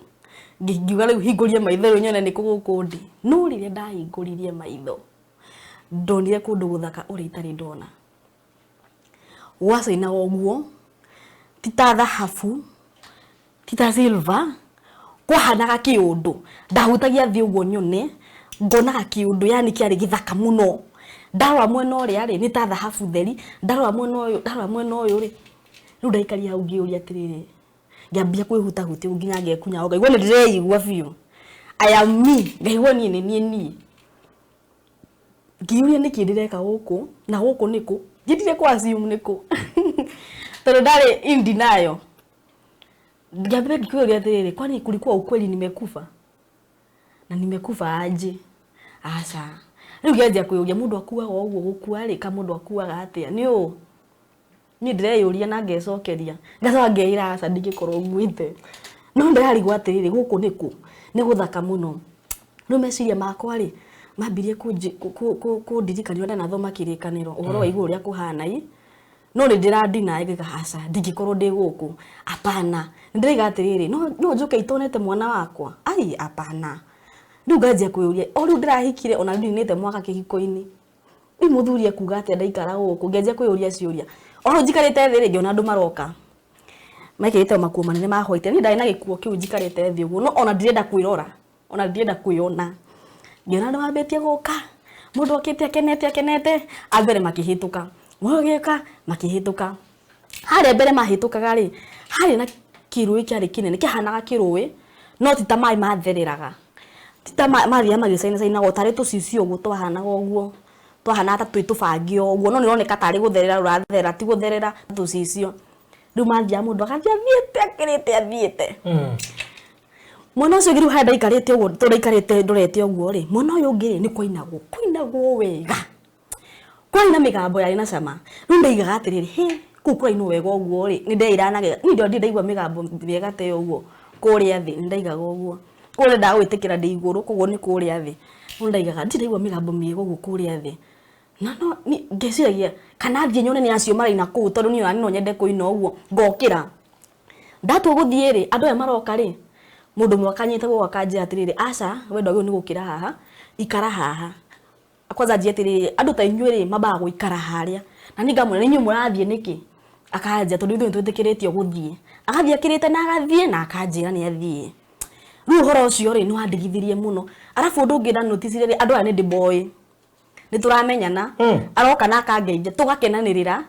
Speaker 2: ngiuga riu hingũrie maitho riu nyone nĩ kũgũkũ ndi no rĩrĩa ndahingũririe maitho ndonire kundu guthaka uri itari ndona wacaina oguo ti ta thahabu ti ta silver kwahanaga kiundu ndahutagia thi uguo nyone ngonaga kiundu yani kiari githaka muno ndarwa mwena uria ri ni ta thahabu theri ndarwa mwena uyu ri riu ndaikaria hau ngiuria atiriri ngiambia kwihutahutia nginya ngekunya ngaigua ni ndireigua biu I am me ngaigua ni ni ngiuria niki ndireka guku na guku niku ngithire kwa assume niku tondu ndari in denial ngiambia ngikuria atiriri kwani kulikuwa ukweli nimekufa na nimekufa aje asa riu ngianjia kuyuria mundu akuaga uguo gukua ri ka mundu akuaga atia ni ndireyuria na ngecokeria ngacoka ngeira asa ndingikorwo nguite no ndirarigwo atiriri guku niku ni guthaka muno no meciria makwa ri mambirie kundirikania na nathoma kirikaniro uhoro wa iguru ria kuhana no ni ndiradina ngiga hasa ndingikorwo ndi guku apana ndiriga atiriri no njuke itonete mwana wakwa ai apana riu nganjia kuyuria o riu ndirahikire ona ndinite mwaka kihiko-ini riu muthuri akuga ati ndaikara guku nganjia kuyuria ciuria o riu njikarite thi ri ngiona andu maroka mekirite makuo manene ma hoite ni ndari na gikuo kiu njikarite thi uguo no ona ndirenda kwirora ona ndirenda kuyona ngiona andu mambitie guka mundu akite akenete ambere makihituka mugieka makihituka hare mbere mahitukaga ri hari na kirui kiari kinene kihanaga kirui no ti ta mai mathereraga ti ta maria magicaina gotare tucicio uguo twahanaga uguo twahana ta twitubangio uguo no nironeka tari gutherera ruratherera ti gutherera tucicio riu mathia mundu akathia athiete mwana ucio ngiru handa ikarite uguo turaikarite ndorete uguo ri mwana uyu ngi ni kuinagwo wega kwaina migambo yari na cama riu ndaigaga atiriri he kuraino wega uguo ri ni ndeiranaga ni ndio ndaigua migambo miega te uguo kuria thi ndaigaga uguo kuria ndagwitikira ndi iguru koguo ni kuria thi ndaigaga ndiraigua migambo miega uguo kuria thi no ni ngeciragia kana thie nyone ni acio maraina kuu tondu ni no nyende kuina uguo ngokira ndatu guthie ri andu aya maroka ri mundu mwakanyite gwakanje atiriri aca wendo uyu ni gukira haha ikara haha akwaza njie atiriri andu ta inyuĩ ri mambaga guikara haria na ni ngamwira ni nyuĩ murathie niki akanja tondu ithuĩ twitikiritio guthie agathie akirite na agathie na akanjira ni athie riu horo ucio ri ni wandigithirie muno arafu undu ungi na notice ri andu aya ni boy ni turamenyana aroka na akangeithia tugakenanirira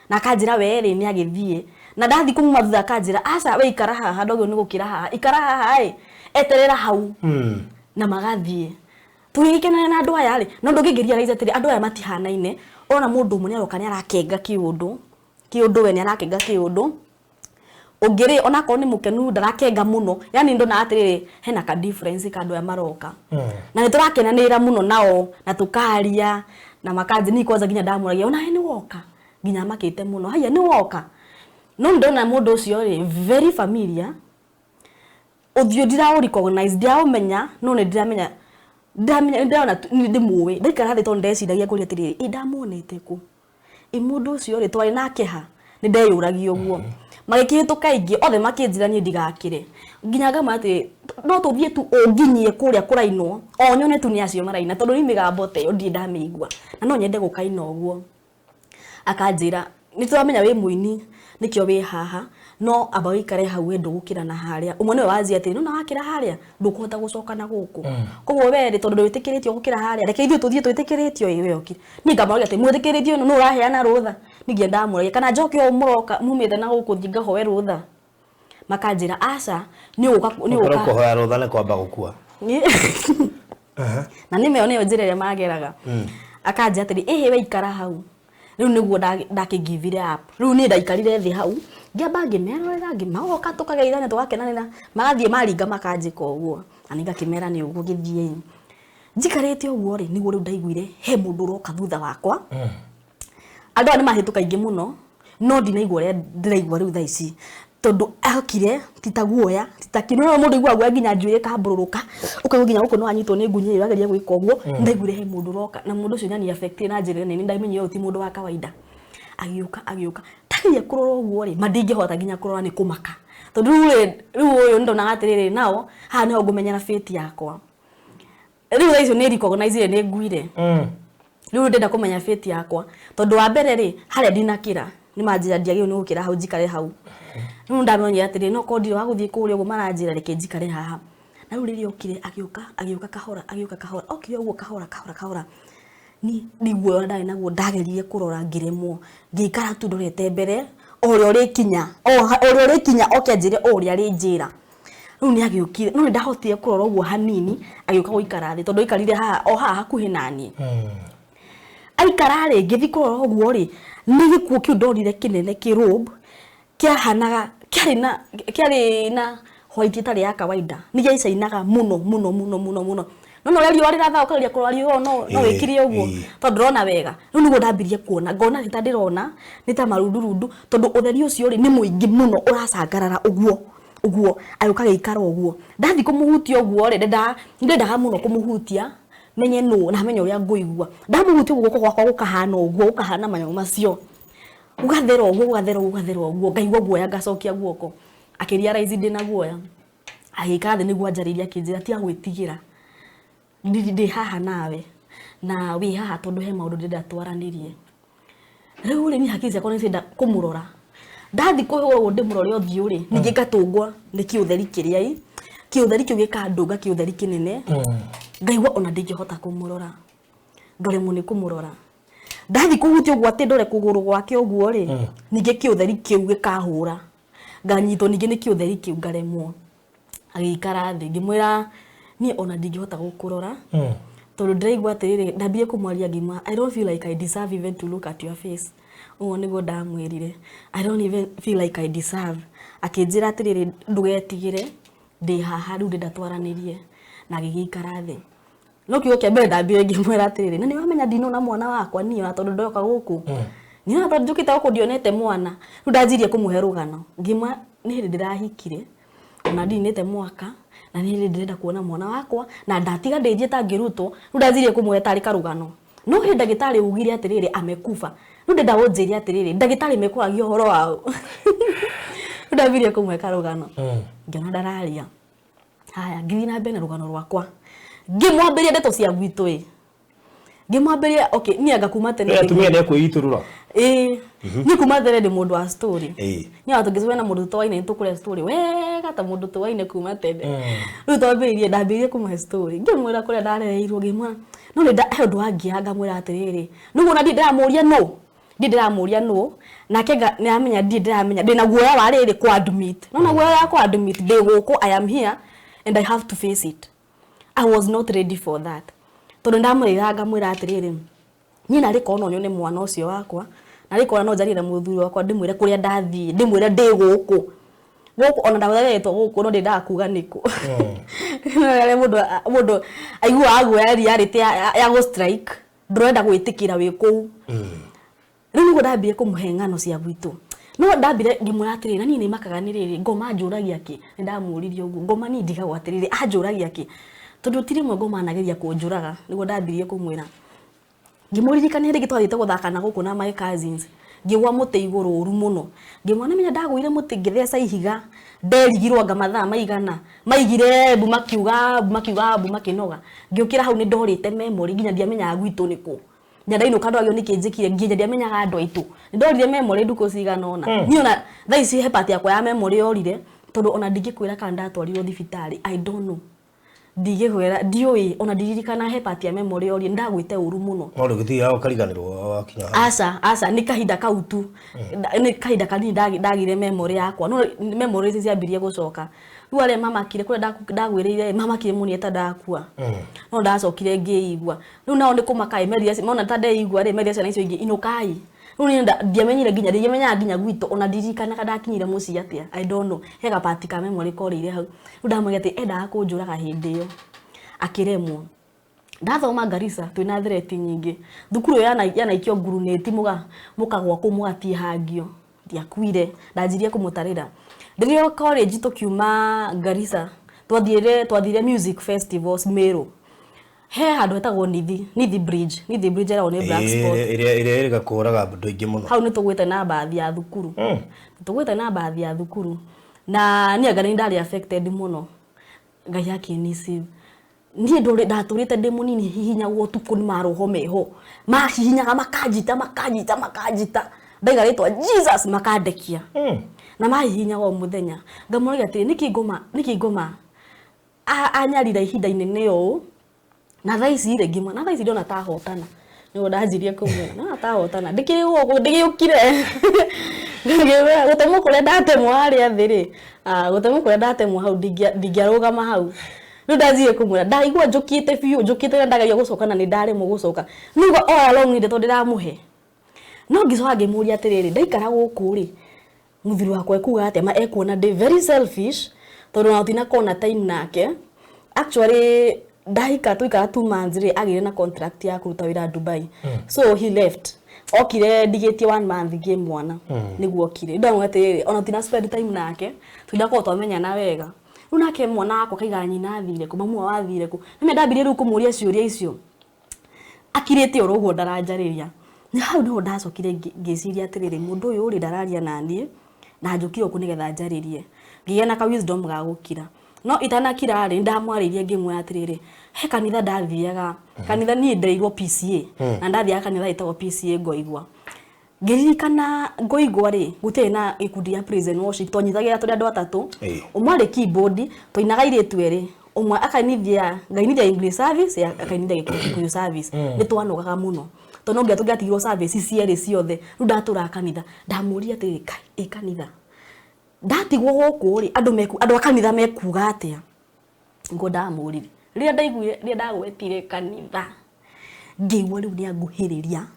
Speaker 2: na akanjira we ri ni agithie na ndathi kuma thutha akanjira aca we ikara haha ndogo ni gukira haha ikara haha eterera hau na magathie tuikenana na andu aya ri no ndungigeria raiza tiri andu aya matihanaine ona mundu umwe aroka ni arakenga kiundu we ni arakenga kiundu ungiri ona ko ni mukenu ndarakenga muno yani ndo na atiriri hena ka difference ka andu aya maroka na ni turakenanira muno nao na tukaria na makanji ni kwanza ginya ndamuragia ona ni woka ginya makite muno haya ni woka no ndona mundu ucio ri very familiar uthio ndira recognize ndia umenya no ni ndiramenya ndona ni ndimuwe ndikara thi tondu ndeciragia kuria atiriri ndamuonete ku mundu ucio ri twari nake ha ni ndeyuragia uguo magikihituka ingi othe makinjira ni ndigakire nginya ngama ati no tuthie tu unginyie kuria kuraino o nyone tu ni acio maraina tondu ni migambo te ndi ndamigua na no nyende gukaina uguo akanjira ni turamenya we muini nikio we haha no aba ikare hau wendo gukira na haria umwe niwe wazi ati no na wakira haria ndukuhota gucoka na guku koguo we ri tondu ndwitikiritio gukira haria reke ithuĩ tuthie twitikiritio iwe oki ni ngamaria ati mwitikiritio no uraheana rutha ningi ndamuragia kana njoke o muroka mumite na guku thinga howe rutha makanjira aca ni uka
Speaker 3: kuhoya rutha ni kwamba gukua
Speaker 2: na ni meone yo njira ria mageraga akanja ati we ikara hau riu niguo ndakigivire up riu ni ndaikarire thi hau ngiamba ngimerorera ngimagoka tukageithana tugakenanira magathie maringa makanjika uguo na ningakimera ni uguo githie Njikarite uguo ri niguo riu ndaiguire he mundu roka thutha wakwa. Andu ani mahituka ingi muno no ndinaigua ria ndiraigua riu thaa ici tondu akire titaguoya titakino mundu igua nginya njuire kambururuka ukaigua nginya guko no anyitwo ni ngunyi yageria gwika uguo ndaiguire he mundu roka na mundu ucio nyani affected na njire nini ndamenye yo ti mundu wa kawaida agiuka tagiye kurora uguo ri mandingihota nginya kurora ni kumaka tondu riu uyu ndona atiriri nao ha ni ngumenya na faith yakwa riu thaa icio ni recognize ni nguire riu ndenda kumenya faith yakwa tondu wa mbere ri haria ndinakira ni manjira ndiagio ni gukira hau njikare hau riu ndamenye atiri no kondire wa guthie kuria uguo maranjira reke njikare haha na riu riria okire agiuka kahora okire uguo kahora ni niguo ndari naguo ndageririe kurora ngiremwo ngikara tu ndorete mbere oria uri kinya okianjire oria ri njira riu ni agiukire no ndahotire kurora uguo hanini agiuka guikara thi tondu ikarire haha hakuhi nani aikara ri ngithi kurora uguo ri ni gikuo kiu ndorire kinene kirobe kiahanaga kiari na white tari ya kawaida ni giacainaga muno no ria riwa rirathaũka ria kurwa riwa no wikire uguo tondu ndrona wega riu niguo ndambirie kuona ngona nita ndirona nita marundurundu tondu utheri ucio ri ni muingi muno uracangarara uguo ayuka gikara uguo ndathi kumuhutia uguo ri ndendaga muno kumuhutia menye no na menye uria nguigua ndamuhutia uguo gwakwa gukahana uguo gukahana manyo macio ugathera uguo ngaigua guoya ngacokia guoko akiria raizi ndina guoya agika thi niguo anjariria kinjira tia gwitigira ndi haha nawe na wi haha tondu he maundu ndenda twaranirie riu ri ni hakizi akona nda kumurora ndathi kuhwo ndimurore othiu ri ningi ngatungwa ni kiutheri kiria kiutheri kiu gikandunga kiutheri kinene ngaigua ona ndingihota kumurora ndoremwo ni kumurora ndathi kuhutia uguo ati ndore kuguru gwake uguo ri ningi kiutheri kiu gikahura nganyitwo ningi ni kiutheri kiu ngaremwo agikara thi ngimwira ni ona ndingihota gukurora tondu ndiraigua atiriri ndambire kumwaria ngima I don't feel like I deserve even to look at your face uguo niguo ndamwirire I don't even feel like I deserve akinjira atiriri ndugetigire ndi haha riu ndatwaranirie na gigikara thi no kiugo kia mbere ndambire ngimwira atiriri na ni wamenya ndinona mwana wakwa niyo tondu ndoka guku ni na tondu njukite guku ndionete mwana riu ndanjirie kumuhe rugano ngimwa ni hindi ndirahikire na ndinete mwaka na ni hindi ndirenda kuona mwana wakwa na ndatiga ndinjita ngirutwo riu ndanjirie kumuhe tari karugano no he ndagitari ugire atiriri amekufa riu ndenda wonjirie atiriri ndagitari mekwagia horo wao ndambirie kumuhe karugano ngiona ndararia haya ngithi na mbere rugano rwakwa ngimwambiria ndeto cia gwitu ngimwambiria okay ni anga kuma tene
Speaker 3: tumia ne kuiturura
Speaker 2: ni kuma tene ndi mundu wa story ni atugizwe na mundu twaine tukure story wega ta mundu twaine kuma tene riu twambirie ndambirie kumuhe story ngimwira kuria ndarereirwo ngimwa no nda he ndu angianga mwira atiriri nugu na ndiramuria no nake ni amenya ndiramenya ndina guoya wa riri kwa admit no na guoya ya kwa admit ndi guku I am here and I have to face it. I was not ready for that. Tondu ndamurira ngamwira atiriri ni na riko nyone mwana ucio wakwa na riko no njarire muthuri wakwa ndimwire kuria ndathii ndimwire ndi guku ona ndaweretwo guku no ndenda kuga niku ale mundu aigua agwa reality ya go strike ndrenda gwitikira wi ku riu niguo ndambire kumuhe ng'ano cia gwitu no ndambire ngimwira atiriri na ni makaga ni riri ngoma njuragia ki ndamuririe uguo ngoma ni ndigagwa atiriri anjuragia ki tondu tirimwe ngoma anageria kunjuraga niguo ndambirie kumwira ngimuririkania rigi twathite guthaka na guku na my cousins ngigwa muti iguru uru muno ngimwana menya ndagwire muti ngithesa ihiga nderigirwo ngamathaa maigana maigire bu makinoga ngiukira hau ni ndorite memory nginya ndiamenya gwitu niku nyadaino kando agio nikinjikire nginya ndiamenyaga andu aitu ndorire memory nduko cigana ona ni ona thaa ici hepati yakwa ya memory yorire tondu ona ndingikwira kana ndatwarirwo thibitari I don't know ndigihwera ndioi ona ndiririkana hepati ya memory yorire ndagwite uru muno
Speaker 3: no ndugithia ukariganirwo wakinya
Speaker 2: asa ni kahinda kautu ni kahinda kanini ndagire memory yakwa no memory ici ciambirie gucoka riu ale mama kire kure ndagwirire mama kire muni eta ndakua no ndacokire ngiigua riu nao ndikumaka emeria mona ta ndeigua ri emeria na icio ingi inukai riu ni ndiamenyire nginya gwitu ona ndirikana kada kinyire muci atia I don't know hega pati ka memory korire hau riu ndamwira ati enda kunjuraga hindi yo akiremwo ndathoma Garissa twina threat nyingi thukuru yana ikio nguruneti mukagwa ku mugatie hangio ndiakuire ndajirie kumutarira ndirio college tukiuma Garissa twathire music festivals Meru he handu etagwo Nithi bridge era one black spot
Speaker 3: ire gakuraga bundu ingi muno
Speaker 2: hau ni tugwite na baadhi ya thukuru tugwite na baadhi ya thukuru na ni anga ni ndari affected muno ngai yake nisi ni ndore ndaturite ndi munini hihinya gutuku ni maroho meho mahihinyaga makajita ndaigaritwa Jesus makandekia na mahihinya wa muthenya ngamuriga atiri niki ngoma anyarira ihinda inene yo na thaisi ire ngima na thaisi ndona ta hotana nigo ndajirie kumwira na ta hotana ndikiri guko ndigiukire ngewe gutemo kure ndatemwa ari athiri gutemo kure ndatemwa hau ndingiarugama hau no ndajirie kumwira ndaigwa njukite biu njukite ndagagia gucokana ni ndare mu gucoka nigo all along ndi to ndiramuhe no ngicoka ngimuria atiriri ndaikara guku ri muthiru wakwa ekuga atema ekuona ndi very selfish tondu na utina kona time nake actually ndaika tuikara 2 months ri agire na contract ya kuruta wira Dubai so he left okire ndigetie 1 month ngie mwana niguo okire ndamwe atiriri ona utina spend time nake twindako twamenya na wega unake mwana wako kaiga nyina athire ku mamu wathire ku nime ndambire ru kumuria ciuria icio akirite oroguo ndaranjariria ni hau ndo ndacokire ngiciria atiriri mundu uyu uri ndararia nani na njukire ku nigetha njaririe ngiye na ka wisdom ga gukira no itana kirari ndamwaririe ngimwe atiriri he kanitha ndathiaga kanitha ni ndeirwo PCA na ndathiaga kanitha itagwo PCA ngoigwa ngirikana ngoigwa ri gute na ikundi ya prison worship tonyithagira turi andu atatu umwari keyboard toinaga iretu eri umwe akanithia ngainithia English service akanithia Gikuyu service ni twanogaga muno tono ngia tugatigirwo service ciere ciothe ru ndatura kanitha ndamuria ati kanitha ndatigwo guku ri andu akanitha mekuga atia ngo ndamurire ria ndaiguire ria ndagwetire kanitha ngigwa riu ni anguhiriria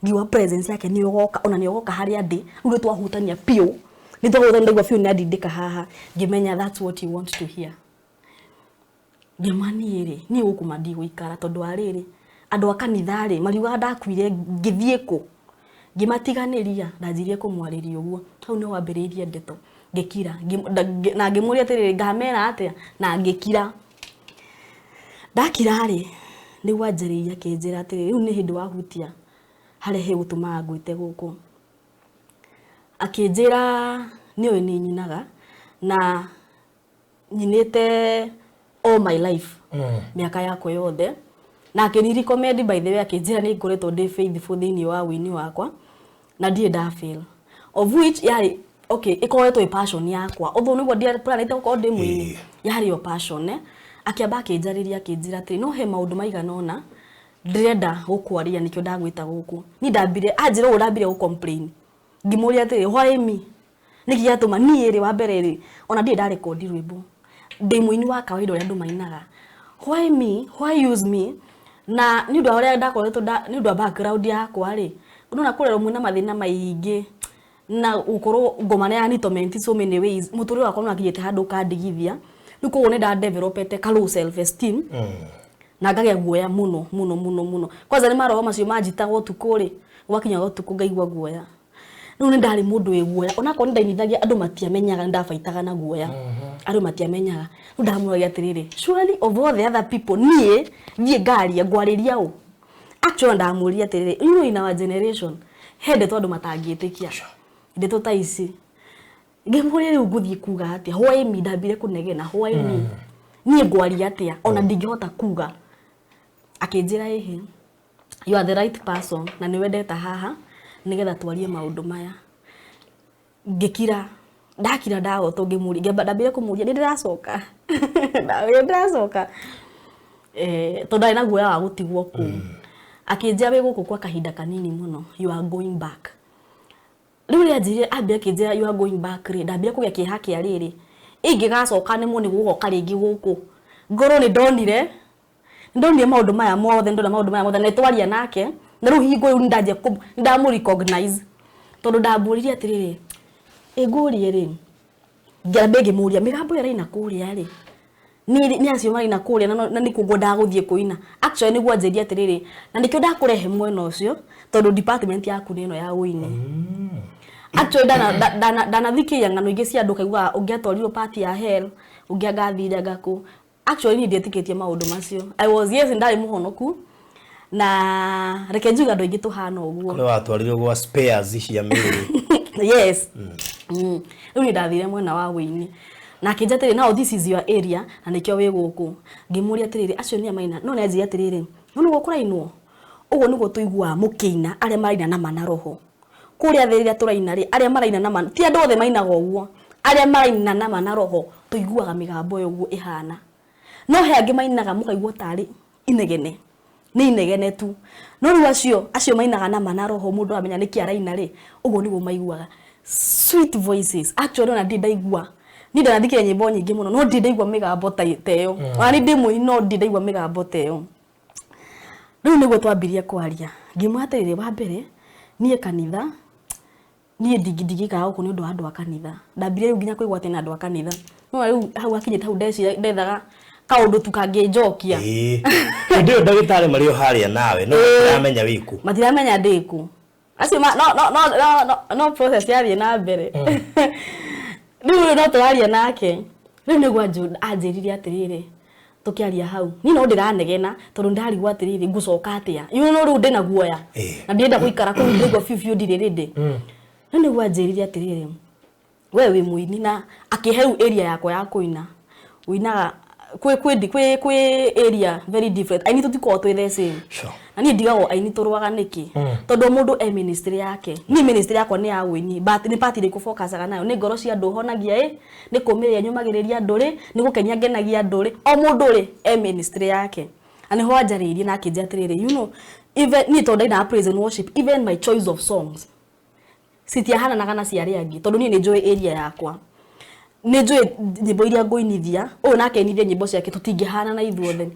Speaker 2: ngiwa presence yake ni yogoka ona ni yogoka haria ndi ru twahutania pio ni twahutania ndaigwa pio ni andindika haha ngimenya that's what you want to hear gemani ri ni ukumadi guikara tondu ariri andu akanitha ri mariuga ndakuire ngithie ku ngimatiganiria ndajirie kumwariria uguo hau ni wambiriirie ndeto ngekira na ngimuria atiriri ngamera atia na ngekira ndakira ri ni wanjariria kenjira atiriri riu ni hindu wahutia harehe gutuma ngwite guku akinjira niwe ni nyinaga na nyinite all my life miaka yako yothe na akiniri recommend by the way akinjira ni ngoretwo ndi faithful thini wa wini wakwa na ndie da fail of which yari okay ikoretwo i passion yakwa although niguo ndie planete ko ndi mwini yari yo passion akiamba akinjariria akinjira ati no he maundu maiganona ndrenda gukwaria nikyo ndagwita guku ni ndambire anjira urambire gu complain ngimuria ati why me nikiatuma ni iri wa mbere ri ona ndie nda record rwimbo ndi mwini wa kawaida uri andu mainaga why me why use me na ni ndu aria ndakoretwo ni ndu background yakwa ri unona kurero mwina mathina maingi na ukoro ngoma ya ni torment so many ways muturi wakwa no akijete handu kandigithia niko wone nda developete ka low self esteem na ngagia guoya muno kwanza ni maroho macio majitagwo tukuri wakinya gotuku ngaigwa guoya no ni ndari mundu we guoya onako ni ndainithagia andu matiamenyaga ndafaitaga na guoya andu matiamenyaga ndamuragia atiriri surely of all the other people nie thie ngaria ngwariria u actually ndamuria atiriri you know in our generation hende tondu matangitikia ndeto ta ici ngemuria riu nguthie kuga atia why me ndambire kunegena why me nie ngwaria atia ona ndingihota kuga akinjira ihi you are the right person na ni wendeta haha nigetha twarie maundu maya ngikira ndakira ndago to ngimuri ngeba ndambire kumuria ndi ndiracoka ndiracoka to ndari na guoya wa gutigwo ku akinjira we guku kwa kahinda kanini muno you are going back riu ria njire ambia kinjira you are going back ri ndambire kugia kiha kia riri ingigacoka ni muni gugoka ringi guku ngoro ni ndonire ndonire maundu maya mothe ndona maundu maya mothe na twaria nake na riu hingo yu ndaje ndamu recognize tondu ndamburiria atiriri ngurie ri ngambe ngimuria migambo ya raina kuria ri ni acio mari na kuria na ni kugo ndaguthie kuina actually ni gwanjeria atiriri na nikio ndakurehe mwena ucio tondu department yaku ni no ya uini actually dana thikia ngano ingi cia andu kaigua ungiatorirwo party ya hell ungiagathira gaku actually ni ndetiketie maundu macio I was yes ndari muhonoku na reke njuga andu ingi tuhana uguo
Speaker 3: ni watwarirwo gwa spares cia miri
Speaker 2: yes riu ni ndathire mwena wa uini na kinjatiri now this is your area na nikio wi guku ngimuria atiriri acio ni amaina no nenji atiriri no go kurainwo ugo nigo tuigua mukiina aria maraina na mana roho kuria thiria turaina ri aria maraina na mana ti andu othe mainaga uguo aria maraina na mana roho tuiguaga migambo yo uguo ihana no he angi mainaga mukaigua tari inegene ni inegene tu no ru acio mainaga na mana roho mundu amenya niki araina ri ugo nigo maiguaga sweet voices actually na ndaigua ni ndanathikia nyimbo nyingi muno no ndaigua migambo teyo ani ndimwe no ndaigua migambo teyo riu nigo twambiria kwaria ngimwatirire wa mbere nie kanitha nie digidigi guku ni undu wa andu a kanitha ndambire nginya kuigwa tena andu a kanitha no riu hau akinyita hau ndethaga kaundu tukangejokia
Speaker 3: ndio ndagitari mario haria nawe no tiramenya wiku
Speaker 2: matiramenya ndiku acio no process yathie na mbere riu no turaria nake riu nigwa anjirire atiriri tukiaria hau ni no ndiranegena tondu ndarigwa atiriri ngucoka atia no riu ndina guoya na ndienda guikara kuu ndigwa fiu ndirindi no nigwa anjirire atiriri we wi muini na akiheu area yakwa ya kuina uinaga kwe area very different aini tutiko twi the same na ni ndigago aini turwaga niki tondu mundu e ministry yake ni ministry yakwa ni ya wini but ni party ri ku focusaga nayo ni ngoro cia andu honagia ni kumiria nyumagiriria andu ri ni gukenya ngenagia andu ri o mundu ri e ministry yake ani ho ajaririe na kinje atiriri even ni tondu ina praise and worship even my choice of songs sitiahana na kana cia riangi tondu ni enjoy area yakwa nejwe nyimbo iria ngoinithia o nake nithia nyimbo ciake tutingihana na ithuothe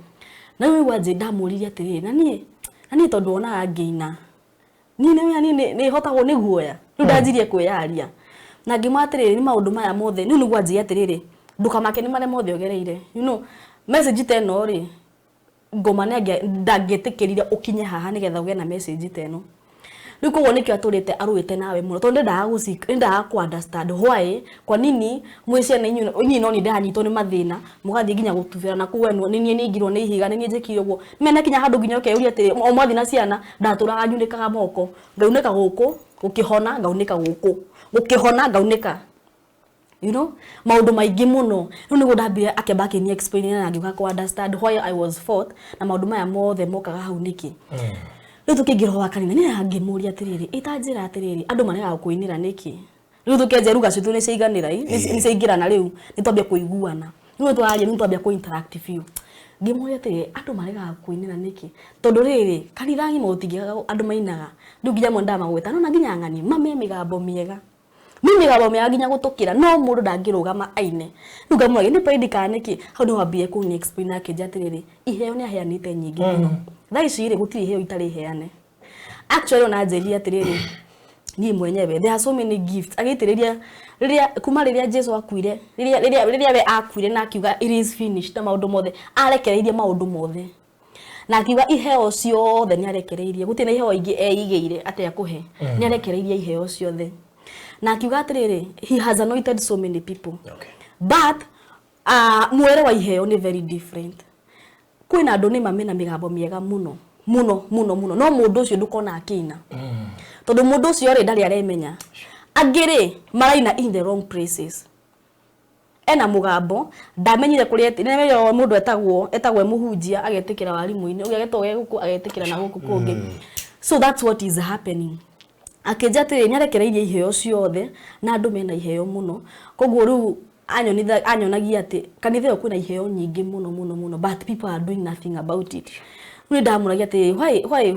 Speaker 2: na we waje ndamuriria atiriri na nie tondu ona angeina ni hotago ni guoya ru ndanjirie kwiyaria na ngimatiriri ni maundu maya mothe ni niguo anjia atiriri ndukamake ni mare mothe ogereire message teno ri ngoma ne ndangetikiria ukinye haha nigetha uge na message teno riku woneke aturite aruite nawe muno tondu nda ku understand why kwa nini mwisi na inyi no ni ndanyitwo ni mathina mugathi ginya gutubira na kuwenwo ni nie ngirwo ni ihiga ni njikire uguo mena kinya handu ginya ukeuria ati o mwathina ciana ndaturaga nyunikaga moko ngaunika guku gukihona ngaunika guku gukihona ngaunika maundu maingi muno no nigo ndambire akebaki ni explain na ngiuka ku understand why I was fought na maundu maya mothe mokaga hau niki riu tukingirwo wa kanitha ni angimuria atiriri itanjira atiriri andu marega kuinira niki riu tukenje ruga citu ni ciiganira ni ciingirana riu ni twambia kuiguana riu twaria ni twambia ku interact few ngimuria atiriri andu marega kuinira niki tondu riri kanitha ngimo utingiga andu mainaga riu nginya mwenda magweta no na nginya ngani mame migambo miega migambo miega nginya gutukira no mundu ndangirugama aine riu ngamura ni predica niki hau ni wambie ku ni explain akinja atiriri iheo ni aheanite nyingi muno Daishire gutiri heo itari heane. Actually ona anjeria atiriri ni mwenyewe there are so many gifts agitiriria riria kuma riria Jesu akuire riria we akuire na akiuga it is finished na maundu mothe arekereirie maundu mothe na akiuga iheo ciothe ni arekereirie gutina iheo ingi eigire ate akuhe ni arekereirie iheo ciothe na akiuga atiriri he has anointed so many people but mwere wa iheo ni very different. Kwina andu ni mamena migambo miega muno no mundu ucio ndukona akina tondu mundu ucio ri ndari aremenya angiri maraina in the wrong places ena mugambo ndamenyire kuri eti neyo mundu etagwo muhunjia agetikira walimu-ini ugia getoge guku agetikira na guku kungi so that's what is happening akinja tiri nyarekereirie iheo ciothe na andu mena iheo muno koguo riu anyonagia ati kanitha yo kwina iheo nyingi muno but people are doing nothing about it. Ni ndamuragia ati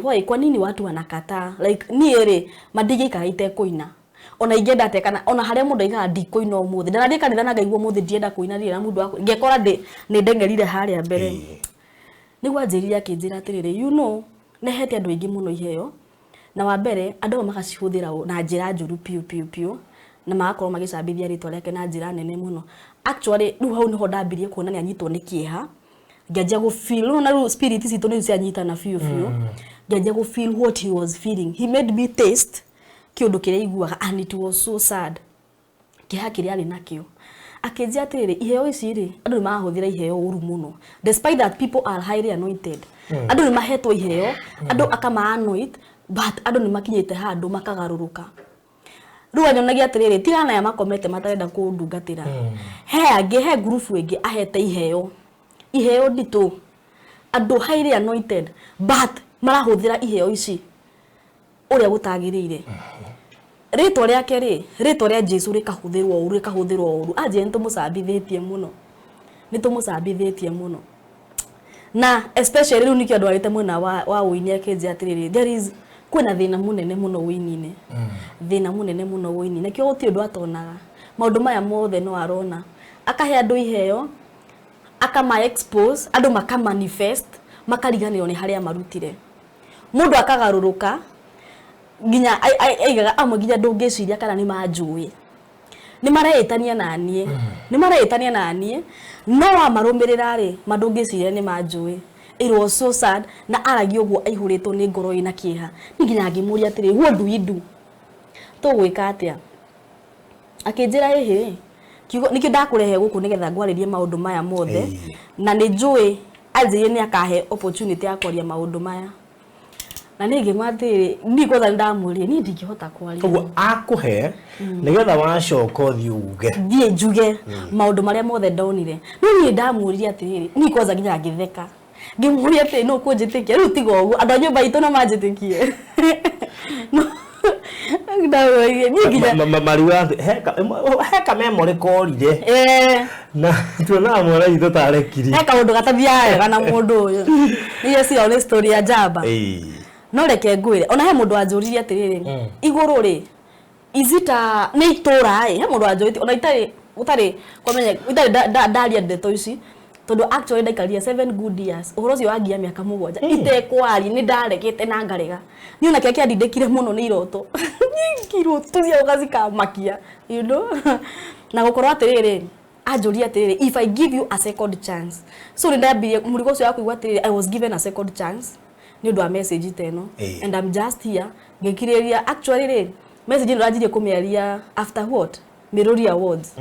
Speaker 2: why kwa nini watu wanakata like niere madigi kaite kuina ona ingenda tekana ona haria mundu aiga ndikoina umuthi ndanathie kanitha na ngaigua umuthi ndienda kuina rira mundu wako ngekora ni ndengerire haria mbere niguo anjiriria akinjira atiriri nehete andu aingi muno iheo na wa mbere andu magacihuthira na njira njuru piu na magakorwo magicambithia ritwa riake na njira nene muno. Actually riu hau niho ndambirie kuona ni anyitwo ni kieha ngianjia go feel na riu spirit citu ni cianyitana fiu ngianjia go feel what he was feeling. He made me taste kiundu kiria iguaga and it was so sad. Kieha kiria ari nakio akenjia atiriri iheo ici ri andu ni mahuthira iheo uru muno despite that people are highly anointed. Andu ni mahetwo iheo andu akama anoint but andu ni makinyite handu makagaruruka. Riu anyonagia atiriri tigana ya makomete matarenda kundungatira. He group ingi ahete iheo nditu andu highly anointed but marahuthira iheo ici uria gutagirire. Ritwa riake ritwa ria Jesu rikahuthirwo uru aje nitumucambithitie muno na especially riu nikio ndwarite mwena wa uini akenjia atiriri there is kwina thina munene muno uini-ini thina munene muno uini nakio guti undu atonaga maundu maya mothe no arona akahe andu iheo akama expose andu makamanifest makariganirwo ni haria marutire mundu akagaruruka nginya aigaga amwe nginya ndungiciria kana ni manjui ni maraitania na nie no amarumirira ri mandungiciria ni manjui. It was so sad na aragi uguo aihuritwo ni ngoro ina kieha nginya ngimuria atiri what do we do tugwika atia akinjira hihi kiugo nikio ndakurehe guku nigetha ngwaririe maundu maya mothe na ni njui anjire ni akahe opportunity ya kwaria maundu maya na nige matiri ndikoza ndamurie ni ndingihota kwaria
Speaker 3: uguo akuhe nigetha wacoka uthii uge thie njuge maundu maria mothe ndonire ni ndamurie atiri ni koza nginya ngitheka ngimuria atiri no kunjitikia riu tiga uguo andu nyumba itu no manjitikie ndawe nginya mariwa heka memory korire na tuona mwana itu tarekiri
Speaker 2: heka undu gatathia kana mundu uyu ni cio ni story ya jamba no reke ngwire ona he mundu anjuririe atiriri iguru ri izita ni itura he mundu anjurite ona utari kwamenya utari daria ndeto ici tondu actually ndaikaria 7 good years uhoro cio wangia miaka 7 itekwari ni ndarekete na ngarega ni ona keke ndindikire muno ni iroto iroto cia ugazikamakia you know na gukorwo atiriri anjuria atiriri if I give you a second chance so ni ndambirie murigo ucio yakuigwa atiriri I was given a second chance ni ndo message teno and I'm just here ngekiriria actually message ndo ajirie kumiaria after what Mirori Awards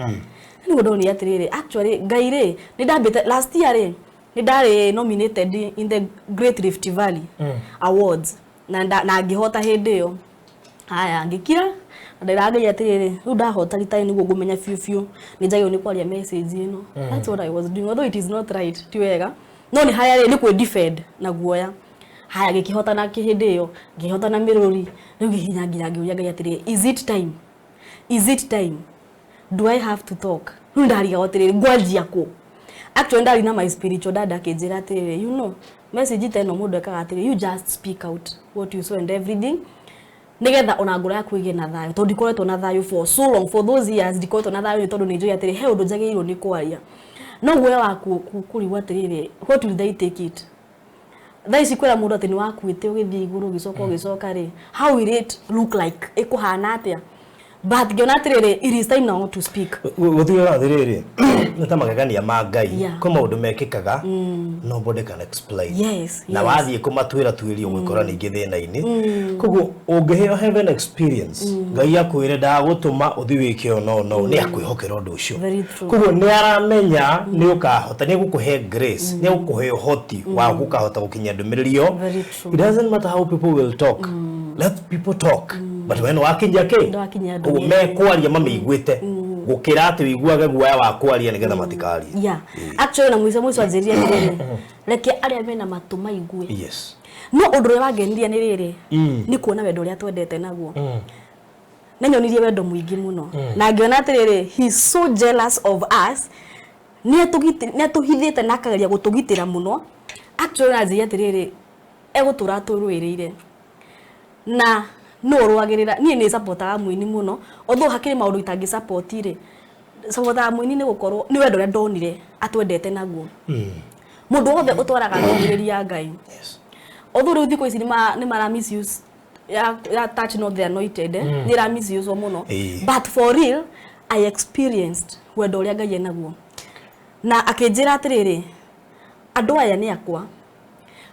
Speaker 2: ni ndoni atiriri actually gaire ni ndambite last year ni ndari nominated in the Great Rift Valley Awards na ngihota hindi yo haya ngikira ndiraga atiriri ru ndahota ritai niguo ngumenya fiu ni njagio ni kwaria message ino that's what I was doing although it is not right ti wega no ni haya ni ku defend na guoya haya gikihota na kihindi yo ngihota na Mirori riu gihinya nginya ngiuria ngai atiriri is it time do I have to talk ndari atiriri ngwanjia ku actually ndari na my spiritual dad akinjira atiriri you know message teno mundu ekaga atiriri you just speak out what you saw and everything nigetha ona ngoro yaku ige na thayo tondu ndikoretwo na thayo for so long for those years ndikoretwo na thayo tondu ni njui atiriri he undu njagiriro ni kwaria no guoya waku kuriwa atiriri what will they take it thaisi kwera mundu ati ni wakuite ugithii iguru gicoka ri how will it look like ikuhana atia but giona atiriri it is time now to speak
Speaker 3: guthiga atiriri nitamagegania ma Ngai kwa maundu mekikaga nobody can explain na wathie kumatwira twirio gwikora ningi thina-ini koguo ungiheo heaven experience Ngai akwire ndagutuma uthi wike ono ni akwihokera undu ucio koguo ni aramenya ni ukahota ni gukuhe grace ni gukuhe hoti wa gukahota gukinya ndumiririo. It doesn't matter how people will talk, let people talk, but when wakinya ke me kwaria mamiigwite gukira ati wiguaga guaya wa kwaria nigetha matikari
Speaker 2: actually na mwiso anjiria ndiriri reke aria mena matu maigue no undu wangeniria ni riri ni kuona wendo uria twendete naguo nanyonirie wendo muingi muno na ngiona atiriri he is so jealous of us ni atuhithite na akageria gutugitira muno actually anjiria atiriri egutura turwirire na no rwagirira ni supportaga muini muno although hakiri maundu itangi support ire supportaga muini ni gukorwo ni wendo ria ndonire atwendete naguo mundu wothe utwaraga ndongiriria Ngai although riu thiko ici ni mara misuse ya touch not the anointed nira misuse muno but for real I experienced wendo uria Ngai enaguo na akinjira atiriri andu aya ni akwa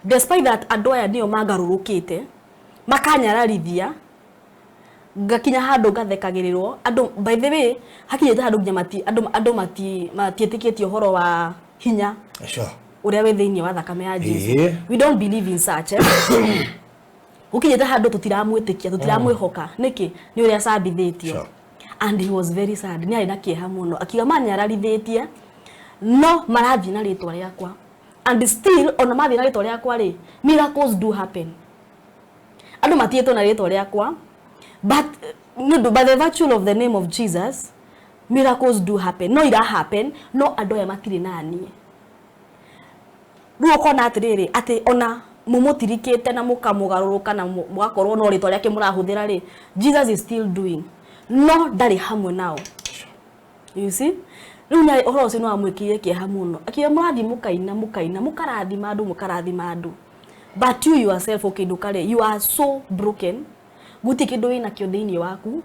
Speaker 2: despite that andu aya ndio magarurukite makanyararithia ngakinya handu ngathekagirirwo andu by the way hakinyite handu nginya andu matietikitie uhoro wa hinya uria we thiini wa thakame ya Jesu we don't believe in such ukinyite handu tutiramwitikia tutiramwihoka niki ni uria sabithitio and he was very sad ni ari na kieha muno akiga manyararithitie no marathi na ritwa riakwa and still ona mathi na ritwa riakwa ri miracles do happen andu matieto na ritwa riakwa but by the virtue of the name of Jesus miracles do happen no ira happen no andu ya matiri nani ruo kona atiriri ati ona mumutirikite na mukamugaruruka na mugakorwo no ritwa riake murahuthira ri Jesus is still doing no ndari hamwe nao you see runya ohoro ucio no amwikirie kieha muno akiya murathi mukaina mukarathi mandu but you yourself ukindukare you are so broken guti kindu ina kio thiini waku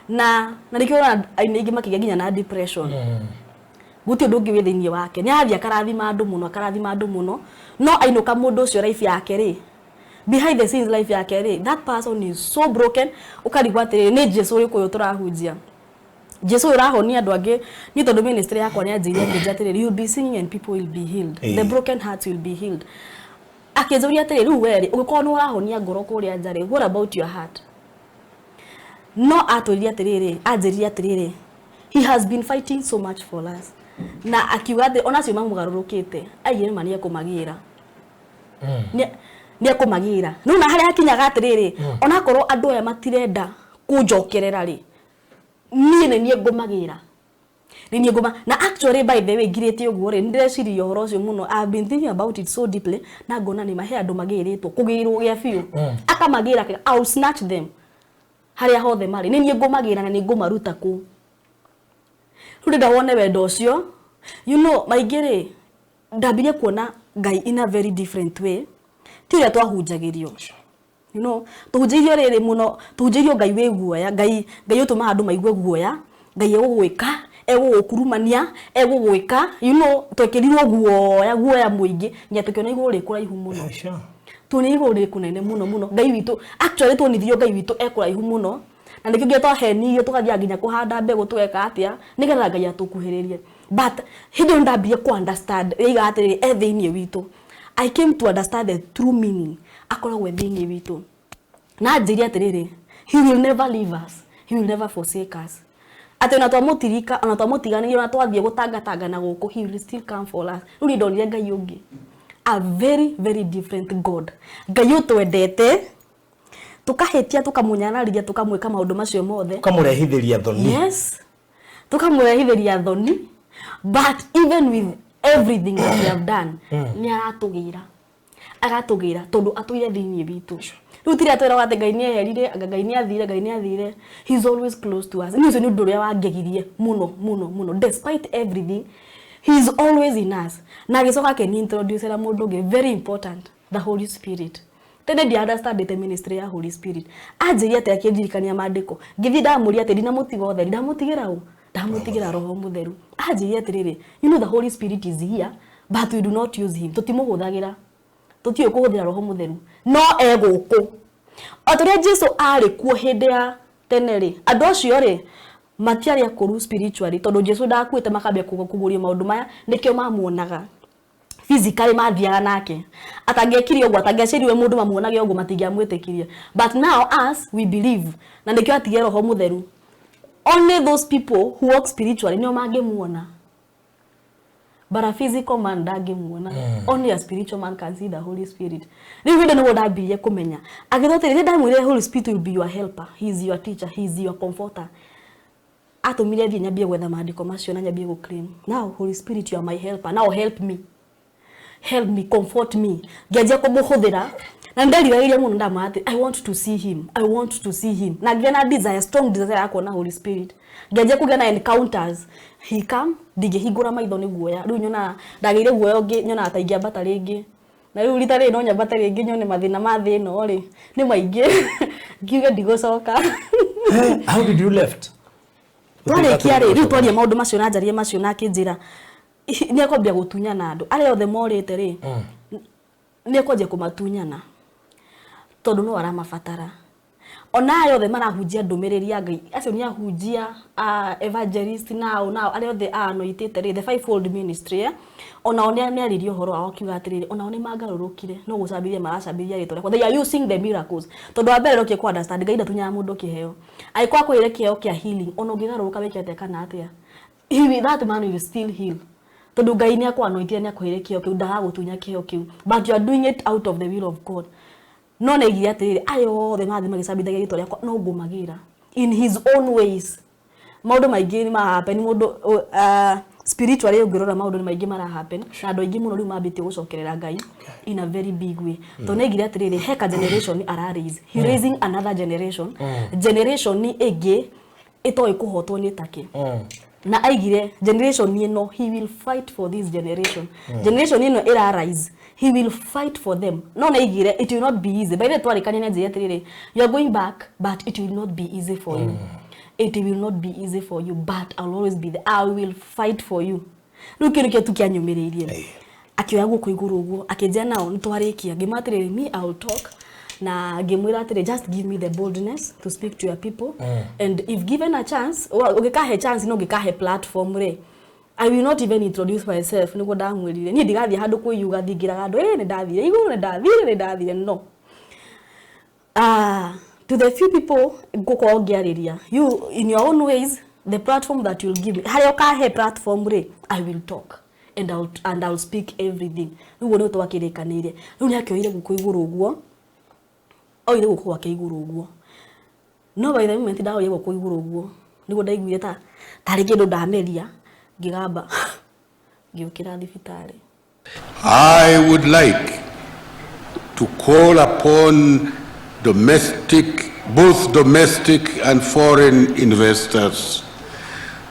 Speaker 2: na nikiona aina ingi makigia ginya na depression guti undu ungi wi thiini wake ni athia karathi mandu muno no ainuka mundu ucio life yake ri behind the scenes life yake ri that person is so broken ukarigwa atiri ni Jesu uri kuyo turahunjia Jesu urahonia andu angi ni tondu ministry yakwa ni anjiria ngijatiriri you will be singing and people will be healed the broken hearts will be healed akezoria atiri ru weri ugikorwo ni urahonia ngoro kuria njari what about your heart no atoria atiriri anjiria atiriri he has been fighting so much for us na akiuga thi ona cio mamugarurukite aiyeni mania kumagira ni akumagira no na haria akinyaga atiriri ona korwo andu aya matirenda kunjokerera ri nie ngumagira na actually by the way ngirite uguo ri ndireciria uhoro ucio muno I've been thinking about it so deeply na ngona ni mahe andu magiritwo kugirwo gia fiu akamagira I'll snatch them haria hothe mari nie ngumagira na ni ngumaruta ku runda wone wendo ucio you know maigire ndambire kuona Ngai in a very different way tiria twahunjagirio you know tuhunjirio riri muno tuhunjirio Ngai we guoya Ngai utuma andu maigue guoya Ngai egugwika egukurumania egugwika you know twekirirwo guoya muingi nya tukiona iguru kuraihu muno tuni iguru kunene muno Ngai witu actually tunithio Ngai witu ekuraihu muno na nikigio twahenio tugathia nginya kuhanda mbegu tweka atia nigetha Ngai atukuhiririe but he don't ndambie ku understand iga atiri ethiini witu I came to understand the true meaning akoragwo thiini witu na njiria atiriri he will never leave us he will never forsake us ati ona twamutirika ona twamutiganire ona twathie gutangatanga na guku he will still come for us ruri ndonire Ngai ungi a very very different God Ngai utwendete tukahetia tukamunyanaria tukamwika maundu macio mothe
Speaker 3: tukamurehithiria thoni
Speaker 2: yes tukamurehithiria thoni but even with everything that we have done ni aratugira tondu atuire thiini bitu rutire atwira wa Ngai ni eherire Ngai ni athire he's always close to us ni ucio ni undu ria wangegirie muno despite everything he's always in us na gicoka ke ni introduce la mundu ge very important the Holy Spirit tende di understand the ministry ya Holy Spirit ajiria te akindirikania maandiko ngithi ndamuria ati dina mutigo othe ndamutigira u ndamutigira roho mutheru ajiria atiriri you know the Holy Spirit is here but we do not use him tutimuguthagira tutiyo kuhuthira roho mutheru no eguku otoria Jesu ari kuo hindi ya teneri andu acio ri matiari akuru spiritually tondu Jesu ndakuite makambia kuguria maundu maya nikio mamuonaga physically mathiaga nake atangekirio gwa atangeciriwe mundu mamuonage ugo matingiamwitikirie but now us we believe na nikio atige roho mutheru only those people who walk spiritually nio mangemuona but a physical man ndagemuona only a spiritual man can see the Holy Spirit riu hinde no ndambirie kumenya agithote ndamwire Holy Spirit will be your helper he is your teacher he is your comforter atumire thie nyambie gwetha maandiko macio na nyambie go claim now Holy Spirit you are my helper now help me comfort me ngeje kumuhuthira na ndariraire muno ndamati I want to see him na ngena desire strong desire yako na Holy Spirit ngeje kugena encounters he come dige higura maitho ni guoya riu nyona ndageire guoya ungi nyona ataingia bata ringi na riu rita ri no nyambate ringi nyone mathina ma thi no ri ni maingi ngiuga ndigocoka.
Speaker 3: How did you left?
Speaker 2: Twarikia ri riu twaria maundu macio na njaria macio na kinjira ni akwambia gutunyana andu aria othe morite ri ni akwambia kumatunyana tondu no aramabatara ona yothe marahunjia ndumiriri ya Ngai acio ni ahunjia evangelist nao aria othe anoitite ri the fivefold ministry ona onia ni aririo horo wao kiuga atiriri ona oni mangarurukire no gucabiria maracabiria ritore kwa they are using the miracles tondu wa mbere rokie ku understand Ngai ndatunya mundu kiheo aikwa kwire kiheo kia healing ona ungigaruruka wikete kana atia that man will still heal tondu Ngai ni akwa anointia ni akwire kiheo kiu ndaga gutunya kiheo kiu but you are doing it out of the will of God. No negia atiriri ayo the mathi magisabithagia gito riakwa no ngumagira in his own ways. Maundu maingi ni mahappen mundu spiritually ungirora maundu ni maingi mara happen na andu aingi muno riu mambite gucokerera Ngai in a very big way. To negira atiriri heka generation ara raise he raising another generation generation ni ege itoi kuhotwo ni take na aigire generation ni no he will fight for this generation generation ni no ira rise he will fight for them. No naigire it will not be easy by the twarikania na njia atiriri you are going back but it will not be easy for you. It will not be easy for you but I'll always be there. I will fight for you. Rukiruke tukianyumiririe akioya guku iguru uguo akenja nao ntwarikia ngimatiriri me I will talk na ngimwira atire just give me the boldness to speak to your people and if given a chance ugikahe chance no ngikahe platform re I will not even introduce myself niguo ndamwirire ni ndigathie handu kwiyuga thingiraga andu ni ndathire iguru ni ndathire no to the few people ngoko ngiariria you in your own ways the platform that you'll give me hayo kahe platform re I will talk and I'll speak everything niguo ni twakirikanire riu ni akioire guku iguru uguo oire guku wake iguru uguo no by the moment ndaoire guku iguru uguo niguo ndaiguire tari kindu ndameria ngigamba ngiukira thibitari.
Speaker 4: I would like to call upon both domestic and foreign investors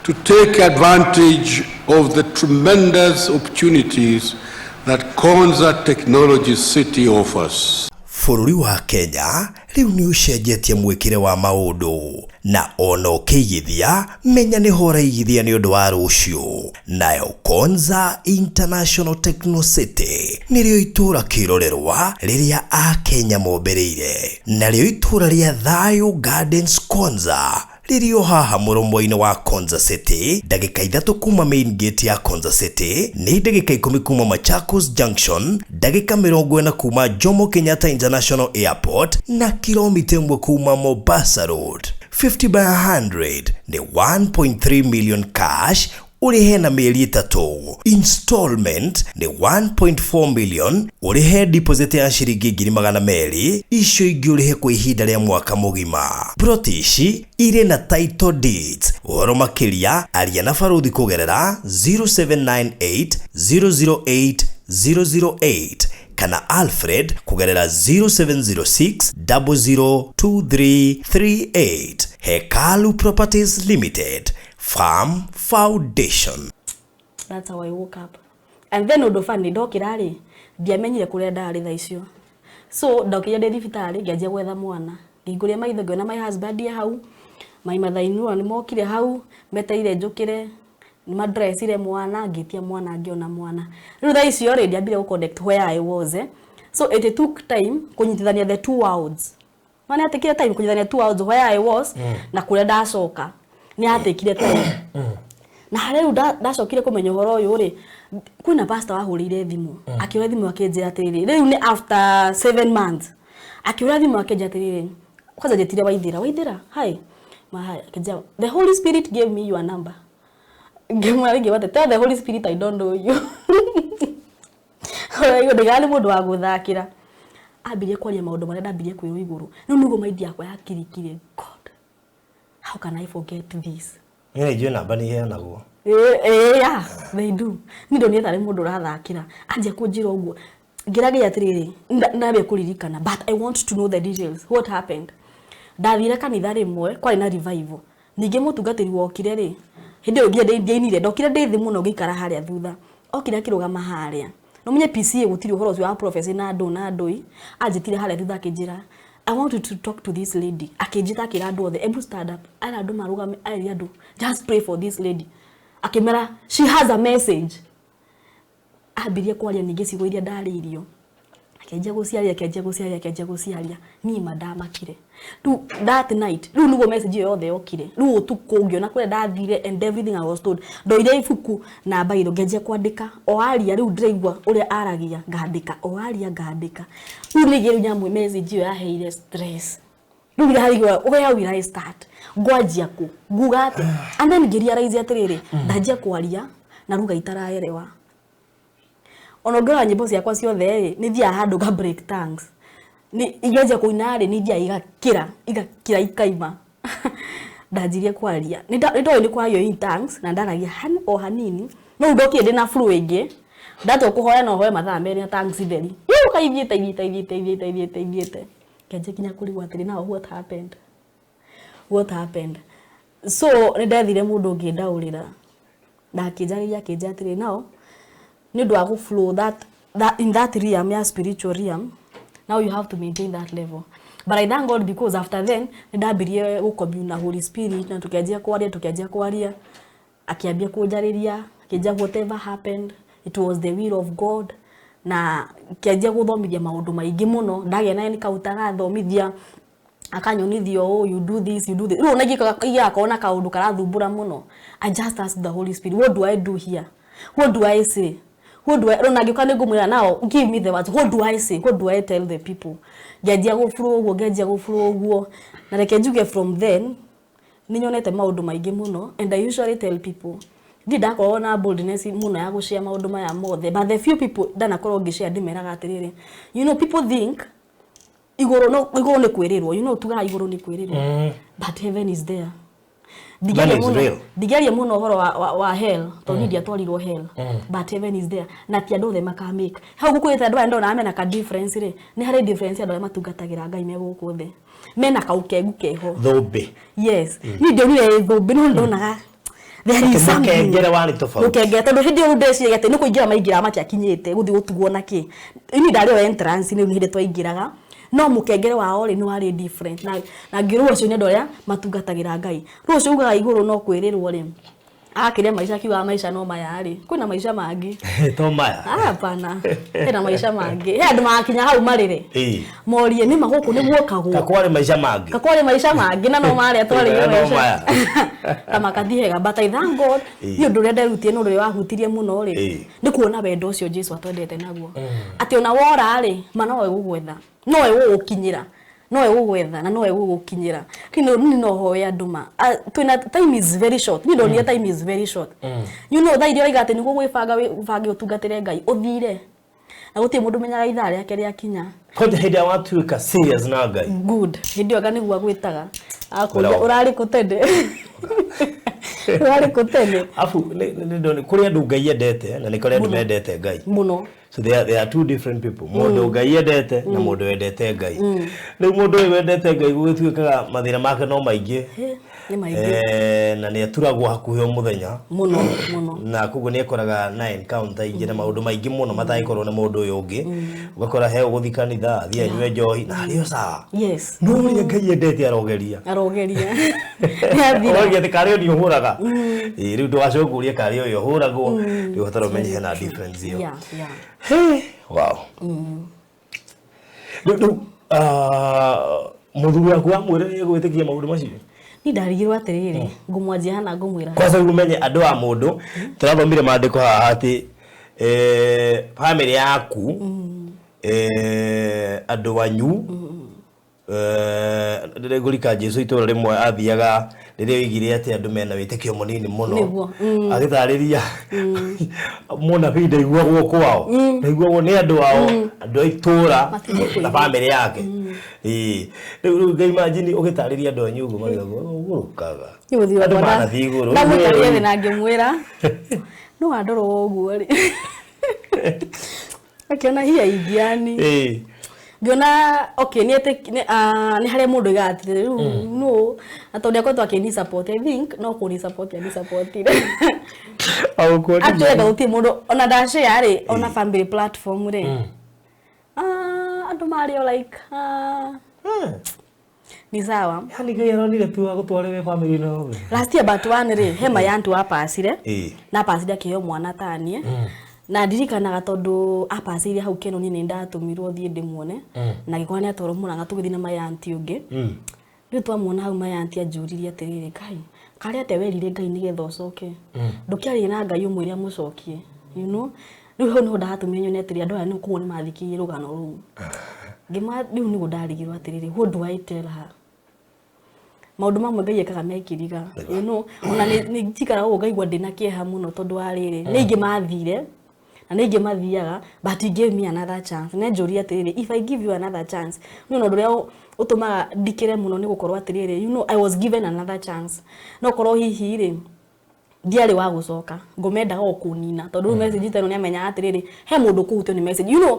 Speaker 4: to take advantage of the tremendous opportunities that Konza Technology City offers.
Speaker 1: Bũrũri wa Kenya riu ni ucenjetie mwikire wa maundu na ona ukigithia menya ni hora igithia ni undu wa rucio nayo Konza International Techno City nirio itura kirorerwa riria a Kenya mombereire nario itura ria Thayo Gardens Konza lirio haha muromo-ini wa Konza City ndagika 3 kuma main gate ya Konza City ni ndagika 10 kuma Machakos Junction ndagika 40 kuma Jomo Kenyatta International Airport na kilomita 1 kuma Mombasa Road. 50 by 100 ni 1.3 million cash urihe na mieri 3. Installment ni 1.4 million urihe deposit ya shiringi 200,000 icio ingi urihe kwa ihinda ria mwaka mugima. Protishi ire na title deeds uhoro makiria aria na baruthi kugerera 0798 008 kana Alfred kugerera 0706002338. Hekalu Properties Limited Farm Foundation.
Speaker 2: That's how I woke up. And then odofani ndokirari ndiamenyire kuria ndari tha icio. So ndokire ndi thibitari ngianjia gwetha mwana. Ngiguria maitho ngona my husband ya hau. My mother-in-law ni mokire hau meteire njukire ni madressire mwana ngitia mwana ngiona mwana. Riu tha icio already ambire ku connect where I was. So it took time kunyitithania the two worlds. Maana atekire time kunyitithania two worlds where I was na kuria ndacoka. Ni atekire time. Na hariu ndacokire kumenya horo uyu ri kwina pastor wahurire thimu akiura thimu akenjira atiriri riu ni after 7 months akiura thimu akenjira atiriri kwanza jetire Waithîra hi my akenjira the Holy Spirit gave me your number ngemwari what tell the Holy Spirit I don't know you hiyo ndigani mundu wa guthakira ambire kwaria maundu maria ndambire kwiro iguru riu niguo maidi yakwa yakirikire God how can I forget this.
Speaker 3: Ni jeu namba ni hea naguo.
Speaker 2: Yeah, they do. Ni ndo nieta mundu rathakira. Anje kunjira uguo. Ngiragia atiriri, ndabe kuririkana, but I want to know the details. What happened? Ndathire kanitha rimwe, kwari na revival. Ninge mutungatiri wokire ri. Hindi ngie ndinire, ndokire ndi thi muno ngikara haria thutha. Okire akirugama haria. no menye PCA gutiri uhoro wa professor na ndoi ajitire hale thitha kinjira I want you to talk to this lady akijita kira andu othe every stand up ala andu marugame ali andu just pray for this lady akimera she has a message abirie kwaria ningi cigo iria ndaririo akenjia guciaria ni madama kire tu that night ru nugo message yo yothe okire ru utuko ungiona kure ndathire and everything I was told ndoire ibuku na bairo ngenjia kwandika o aria ru ndiraigua uria aragia ngandika o aria ngandika ru nigiru nyamu message yo yaheire stress ru ndiraigua uria wira start ngwanjia ku ngugate and then ngiria raizi atiriri ndanjia kwaria na ruga itaraerewa onogera nyimbo ciakwa ciothe ni thia handu ga break tongues ni igeje kuinare ni thia igakira ikaima ndajirie kwaria ni kwa yo in tongues na ndaragia hanini no ndokie ndina flow ingi ndato kuhoya no hoya mathaa meri na tongues theri yu kaithiete kenje kinya kurigwa atiri na what happened so ni ndathire mundu ngindaurira ndakinjariria atiri nao need to go flow that in that realm, yeah, spiritual realm. Now you have to maintain that level. But I thank God because after then, ndabirie commune na Holy Spirit na tukajia kwaria akiambia kujariria akija whatever happened it was the will of God na kiajia guthomithia maundu maingi muno ndage naye nikautaga thomithia akanyonithio oh you do this ro nagika akaona kaundu karathumbura muno. I just asked the Holy Spirit, what do I do here? What do I say? What do I now give me the words? What do I say? What do I tell the people? Gejia go flow na rekejuke from then ninyonete maundu maingi muno and I usually tell people did I na boldness muno ya gushare maundu maya mothe but the few people dana korwo ngishare ndimeraga atiriri you know people think igoro ni kwirirwo you know tuga igoro ni kwirirwo but heaven is there. Digeria muno horo wa hell to nidia twarirwo hell but heaven is there na ti andu the makamake hau gukwita andu ando na amena ka difference ri ni hari difference andu matungatagira ngai me guku the mena kaukengu keho
Speaker 3: thobe
Speaker 2: yes ni ndio ni thobe no ndonaga there is something
Speaker 3: kengere wani tofauti
Speaker 2: ukengere tondu hindi ru ndeci gete ni kuingira maingira matiakinyite guthi gutugwo na ki ini ndario entrance ni hindi twaingiraga no mukengere wao ri ni wari different na ngiru ucio ni ndoria matungatagira ngai rucio ugaga iguru no kwirirwo ri akire maisha kiwa maisha no maya ri kuna maisha mangi
Speaker 3: to maya
Speaker 2: hapana ena maisha mangi he andu makinya hau marire morie ni maguku ni guokagwo kakwari maisha mangi na no mari atwari maisha kama kathihega but I thank God ni undu renda rutie no ri wahutirie muno ri ni kuona wendo ucio Jesu atwendete naguo ati ona wora ri manoe gugwetha noe gukinyira noe gugwetha na noe gukinyira kino no hoya nduma twina time is very short ni ndoni time is very short you know that idio igate ni gugwibanga utungatire ngai uthire na gutie mundu menyaga ithare yake ria kinya
Speaker 3: konje hidi I want to ka serious na ngai
Speaker 2: good hidi oga niguo gwitaga akuri urari kutende urari kutende
Speaker 3: afu ni ndoni kuri andu ngai endete na ni kuri andu mendete ngai
Speaker 2: muno.
Speaker 3: So there are two different people. Mundu ngai endete na mundu endete ngai. Ni mundu endete ngai gutwikaga mathina make no maingi.
Speaker 2: Ni maingi.
Speaker 3: Na ni aturagwo hakuhe muthenya.
Speaker 2: Muno.
Speaker 3: Na kugo ni ekoraga 9 counter ingi na maundu maingi muno mataikorwo na mundu uyu ungi. Ugakora he uguthi kanitha thia nywe njohi na rio sawa.
Speaker 2: Yes.
Speaker 3: No ni ngai endete arogeria. Oge te kario ni uhuraga. Riu ndwacungurie kario yo huragwo. Riu hataro menye hena difference yo.
Speaker 2: Yeah.
Speaker 3: Hey, wow. Muthuri waku amwire gwitikia maundu macio
Speaker 2: ni ndarigirwo atiriri ngumwanjia hana ngumwira
Speaker 3: kwanza umenye andu a mundu turathomire maandiko haha ati family yaku andu wanyu ndegurika Jesu itura rimwe athiaga riria igire ati andu mena witikio munini muno agithariria mona vida igwagwo kwao igwagwo ni andu ao andu aitura na family yake ngai imagine ugitariria andu anyugo magiragwo gurukaga andu mana thiguru
Speaker 2: na mutarie na ngimwira no andoro uguo ri akiona hiya igiani Ngiona okay ni hare mundu igatire no atonde ko twakeni support I think no ko ni support ya support
Speaker 3: au ko ni
Speaker 2: actually ga uti mundu ona da share ona family platform re andu mari like ni sawa
Speaker 3: yani ga yaronire tu agutware we family no
Speaker 2: last year but one re hema yantu apasire na pasire kiyo mwana tanie na ndirikanaga tondu apacire hau keno ni ndatumirwo thie ndimuone na gikwa ni atoro muranga tugithi na mayanti ungi riu twamuona hau mayanti anjuririe atiriri Ngai kari ate werire Ngai ni getha ucoke ndukiari na Ngai umwe ria mucokie you know riu ho no ndatumenyo ni atiri andu aya ni kuone mathikirie rugano ru ngima riu ni gudarigirwo atiriri who do I tell her maundu mamwe Ngai ekaga mekiriga you know ona ni njikara ngaigua ndina kieha muno tondu ariri ni ingi mathire na ninge mathiaga but he gave me another chance na njuri atiriri if I give you another chance no no ria utumaga ndikire muno ni gukorwa atiriri you know I was given another chance no korwo hihi ri ndiari wa gucoka ngomendaga okunina tondu message ita no ni amenya atiriri he mundu kuhutio ni message you know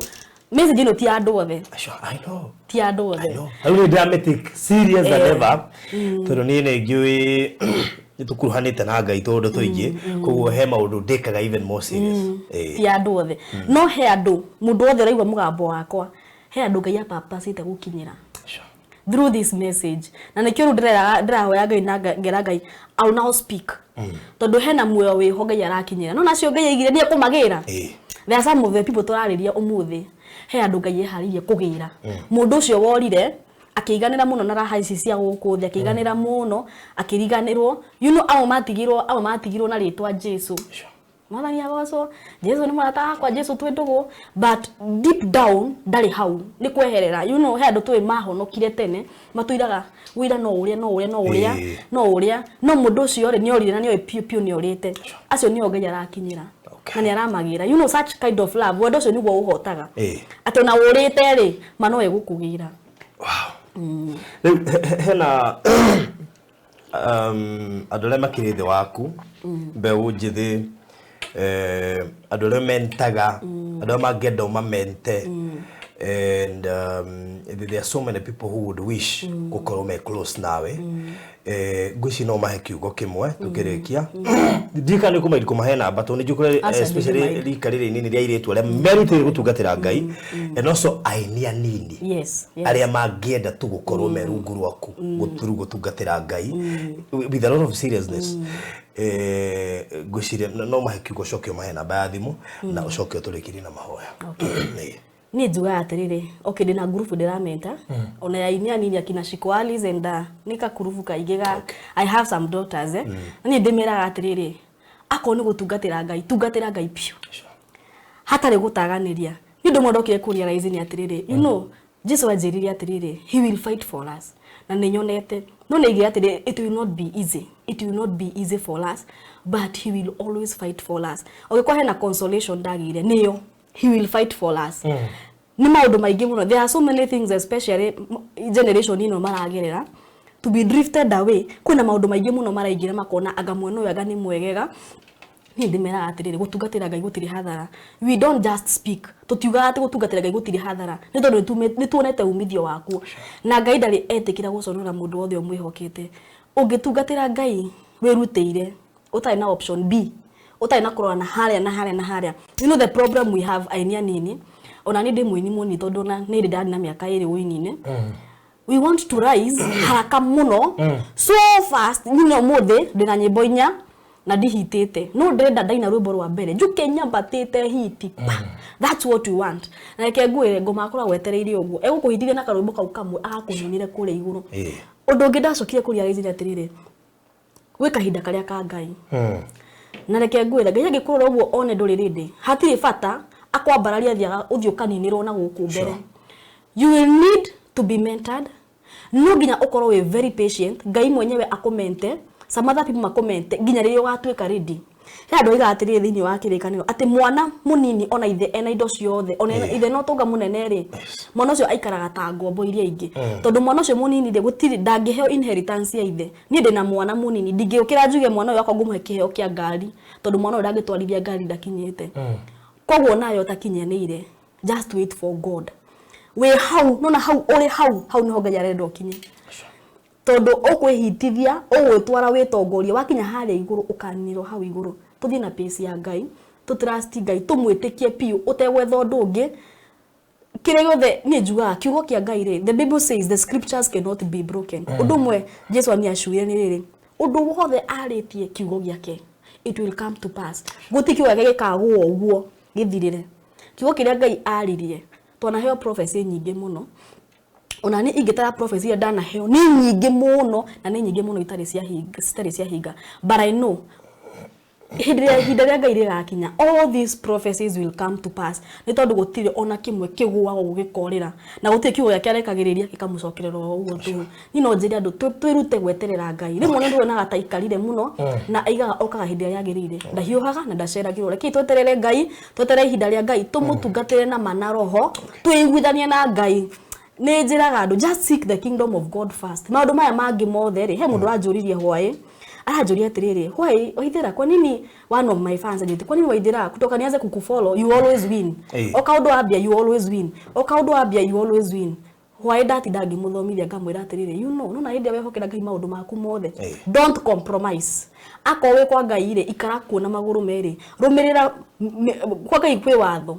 Speaker 2: message no ti andu othe
Speaker 3: I know
Speaker 2: ti andu othe
Speaker 3: I know dramatic serious than ever tondu ni ne ngiui nitukuruhanite na Ngai tondu tuingi koguo he maundu ndikaga even more serious
Speaker 2: ti andu othe no he andu mundu othe raigwa mugambo wakwa he andu Ngai apapacite gukinyira through this message na nikio ndirahoya Ngai na ngera Ngai I will now speak tondu he na muoyo wi ho Ngai arakinyira no nacio Ngai igire nie kumagira there are some of the people turariria umuthi he andu Ngai eharirie kugira mundu ucio worire akiganira muno na raha ici cia guku thia akiganira muno akiriganirwo you know awo matigirwo na ritwa Jesu mwathani agoco Jesu ni murata kwa Jesu twendugo but deep down ndari hau ni kweherera you know he andu twi mahonokire tene matuiraga wira no uria no mundu ucio ri ni orire na ni piu ni orite acio ni Ngai arakinyira na ni aramagira you know such kind of love wendo ucio niguo uhotaga ati ona urite ri mano egukugira
Speaker 3: hena adole makirithi waku mbeu njithi adole mentaga adole magenda mamente and there are so many people who would wish gukorwo me close nawe guci no mahe kiugo kimwe tukirikia ndika ni kuma ikumahe namba to ni jukure especially rikarire nini ria iretu aria merutire gutungatira Ngai and also ainia nini
Speaker 2: yes
Speaker 3: aria mangienda tu gukorwo me rungu rwaku guturu gutungatira Ngai with a lot of seriousness guciria no mahe kiugo cokio mahe namba ya thimu na ucokio turikiri na mahoya
Speaker 2: ni njuga atiriri okay ndina group ndiramenta ona ya inia nini akina Shikwalis and nika group kaigiga I have some daughters ni ndimera atiriri akoni gutungatira Ngai pio hatari gutaganiria ni ndo mondokire kuria raizi ni atiriri you know Jesu ajiriria atiriri he will fight for us na ninyonete no nigi atiriri it will not be easy for us but he will always fight for us okay kwa hena consolation dagire niyo he will fight for us ni maundu maingi muno there are so many things especially generation ino maragerera to be drifted away kuna maundu maingi muno maraigira makona aga mweno yaga ni mwegega ni ndimera atiriri gutungatira Ngai gutiri hathara we don't just speak tutiuga ati gutungatira Ngai gutiri hathara ni tondu ni tuonete umithio waku na Ngai ndari etikira guconora mundu wothe umwihokete ungitungatira Ngai wirutire utai na option B utai na kurora na haria you know the problem we have ainia nini ona ni ndimwini muni tondu na ni ndari na miaka iri winine we want to rise haraka muno so fast you know mothe ndina nyimbo inya na ndihitite no ndenda ndaina rwimbo rwa mbere njuke nyambatite hiti that's what we want na ke ngwire ngoma akora wetereire uguo egukuhitithia na karwimbo kau kamwe agakunyinire kure iguru undu ungi ndacokire kuria raizire atirire gwe kahinda karia ka Ngai na reke ngwire Ngai agikurora uguo one nduri rindi hatiri bata akwambararia thia uthio kaninirwo na guku mbere you will need to be mentored no ginya ukorwo we very patient Ngai mwenyewe akomente some other people makomente ginya riyo watuika ready ya ndo igatirire thini wa kirikaniro ati mwana munini ona ithe ena indo ciothe ona ithe no tonga munene ri mwana ucio aikaraga ta ngombo iria ingi tondu mwana ucio munini de gutiri ndangiheo inheritance ya ithe ni ndina mwana munini ndingiukira njuge mwana uyu akwa ngumuhe kiheo kia ngari tondu mwana uyu ndangitwarithia ngari ndakinyite koguo nayo takinyanire just wait for God we hau nona hau ore hau niho Ngai arenda ukinye tondu ukwihitithia ugwitwara witongoria wakinya haria iguru ukaniniro hau iguru tuthie na pace ya Ngai tu trust Ngai tumwitikie piu utegwetha undu ungi kire yothe ni njuga kiugo kia Ngai ri the Bible says the scriptures cannot be broken undu mwe Jesu ni ashuire ni riri undu wothe aritie kiugo giake it will come to pass gutikio gake gikagwo uguo githirire kiugo kiria Ngai aririe twana heo prophecy nyingi muno ona ni ingitara prophecy ya dana heo ni nyingi muno na ni nyingi muno itari cia hinga but I know hidria Ngai rigakinya all these prophecies will come to pass ni tondu gutire ona kimwe kigwa gugikorera na gutire kiugo giake arekagiriria gikamucokerera uguo tu ni no njiri andu twirute gweterera Ngai rimwe ndu wona gataikarire muno na aigaga okaga hidria yagirire ndahiuhaga na ndaceragirwo reki tweterere Ngai tweterere hidria Ngai tumutungatire na manaroho twiguithanie na Ngai ni njiraga andu just seek the kingdom of God first maundu maya mangi mothe ri he mundu anjuririe hwae arajuria atiriri why Waithîra kwa nini one of my fans ajiti kwa nini Waithîra kutoka nianze kukufollow you always win okaudo abia you always win okaudo abia you always win why that dagi muthomithia ngamwira atiriri you know nona hinde wehokera Ngai maundu maku mothe don't compromise akowe kwa Ngai ri ikara kuona maguru meri rumirira kwa Ngai kwi watho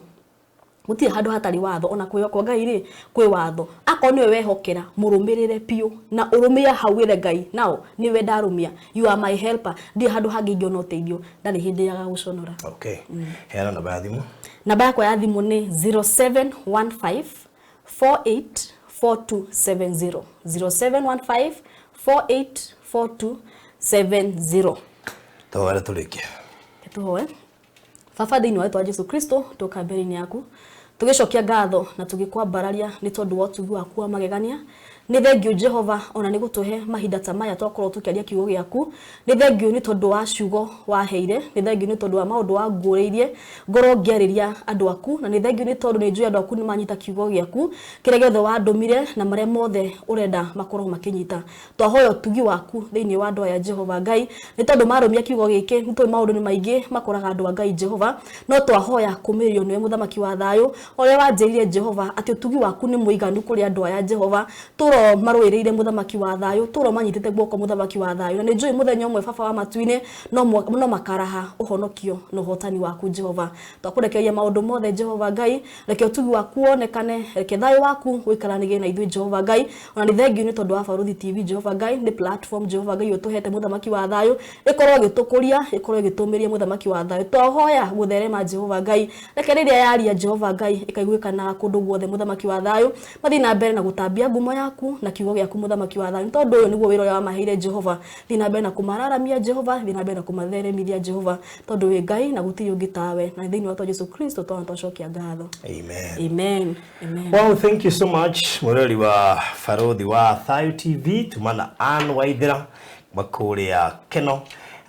Speaker 2: guti handu hatari watho ona kwi kwa Ngai ri kwi watho ako niwe wehokera murumirire piu na urumia hawire Ngai now niwe ndarumia you are my helper ndi handu hangi ngiono teithio ndari hindi ya guconora
Speaker 3: okay hera namba ya thimu
Speaker 2: namba yakwa ya thimu ni 0715 484270 0715 484270
Speaker 3: tawara tulike
Speaker 2: tuhoe Baba thini wa Jesu Kristo toka mbere-ini yaku tugicokia ngatho na tugikwambararia ni tondu wa tugi waku wa magegania ni thengio Jehova ona ni gutuhe mahinda ta maya twakorwo tukiaria kiugo giaku ni thengio ni tondu wa ciugo waheire ni thengio ni tondu wa maundu wa ngureirie ngoro ngiariria andu aku na ni thengio ni tondu ni njui andu aku ni manyita kiugo giaku kire giothe wa ndumire na maria mothe urenda makorwo makinyita twahoya tugi waku thiini wa andu aya Jehova Ngai ni tondu marumia kiugo giki ni tondu maundu ni maingi makoraga andu Ngai Jehova no twahoya kumirio niwe muthamaki wa thayo oria wanjirire Jehova ati tugi waku ni muiganu kuri andu aya Jehova turo maruireire muthamaki wa thayo turo manyitite guoko muthamaki wa thayo na ni njui muthenya umwe Baba wa matuine no makaraha uhonokio no hotani waku Jehova twakurekeria maundu mothe Jehova Ngai reke utugi waku onekane reke thayo waku wikaranige na ithui Jehova Ngai ona ni thengio ni tondu wa Faruthi TV Jehova Ngai ni platform Jehova Ngai utuhete muthamaki wa thayo ikorwo gitukuria ikorwo gitumiria muthamaki wa thayo twahoya gutherema Jehova Ngai reke riria yaria Jehova Ngai ikaiguikana kundu guothe muthamaki wa thayo mathi na mbere na gutambia ngumo yaku na kiugo giaku muthamaki wa thayo tondu uyu niguo wira wa maheire Jehova thina mbere na kumararamia Jehova thina mbere na kumatheremithia Jehova tondu wi Ngai na gutiri ungi tawe na thiini wa Jesu Kristo twacokia ngatho amen
Speaker 3: well thank you so much mureri wa Faruthi wa Thayo TV tumana Waithîra makuria keno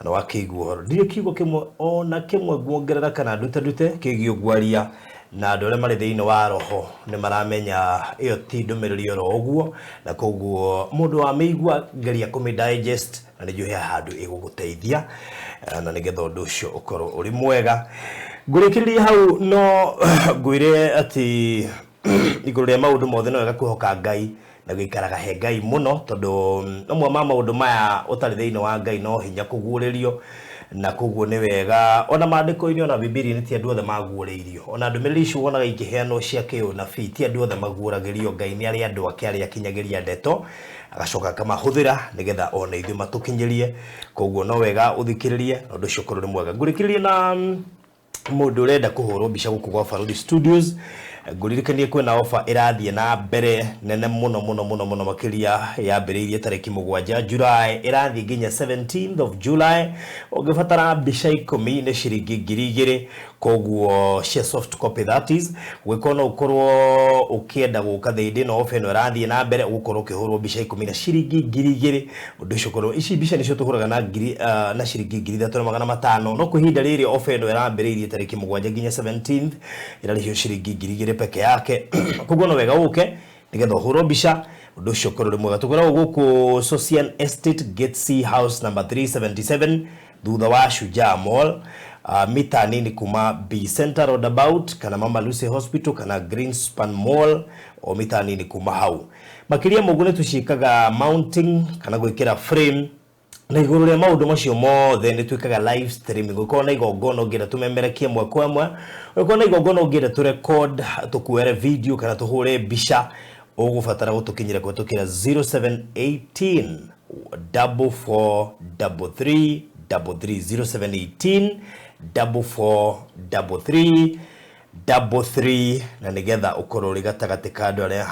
Speaker 3: na wakiguo ndio kiugo kimwe ona kimwe guongerera kana ndute kigio gwaria na andå arĩa marĩ thĩinĩ wa roho nĩ maramenya ĩyo ti ndũmĩrĩri oro ũguo na koguo mũndũ wa mĩigua ngeria kũmĩ-digest na nĩ njũĩ handũ ĩgũgũteithia na nĩgetha ũndũ ũcio ũkorwo ũrĩ mwega ngũrĩkĩrĩria hau no ngwĩre atĩ igũrũ rĩa maũndũ mothe no wega kwĩhoka Ngai na gũikaraga he Ngai mũno tondũ amwe ma maũndũ maya ũtarĩ thĩinĩ wa Ngai no hinya kũguũrĩrio na koguo ni wega ona maandĩko-inĩ ona Bibilia-inĩ ti andũ othe maguũrĩirio ona ndũmĩrĩri icio wonaga ikĩheanwo cia kĩũnabii ti andũ othe maguũragĩrio Ngai nĩ arĩa andũ ake arĩa akinyagĩria ndeto agacoka akamahũthĩra nĩgetha ona ithuĩ matũkinyĩrie koguo no wega ũthikĩrĩrie na ũndũ ũcio ũkorwo nĩ mwega ngũrĩkĩrĩrie na mũndũ ũrenda kũhũrwo mbica gũkũ gwa Faruthi Studios nguririkanie kwina offer irathie na mbere nene muno makiria yambiriirie tariki 7 July irathie nginya 17th of July ungibatara mbica 10 ni ciringi 2,000 koguo cia soft copy that is gwikona ukorwo ukienda guka thindi no offer no irathie na mbere ukorwo ukihurwo mbica 10 na ciringi 2,000 undu ucio korwo ici mbica nicio tuhuraga na ciringi 3,500 no kuhinda riri offer no irambiriirie tariki 7 nginya 17th irarihio ciringi 2,000 peke yake koguo no wega uke nigetha uhurwo mbica undu ucio korwo ri mwega tukoragwo guku Social Estate Gate C House number 377 thutha wa Shujaa Mall, mita nini kuma B Center roundabout kana Mama Lucy Hospital kana Greenspan Mall o mita nini kuma hau. Makiria mugune tushikaga mounting kana gwikira frame na iguru ria maundu macio mothe ni twikaga live streaming. Uko na igongono ngira tumemerekie mwe kwa mwe, uko na igongono ngira tu record tukuere video kana tuhure bisha, ugufatara gutukinyira kwetukira 0718 4433 0718 4433 na nigetha ukorwo ri gatagati ka andu aria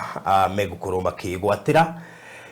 Speaker 3: megukorwo makigwatira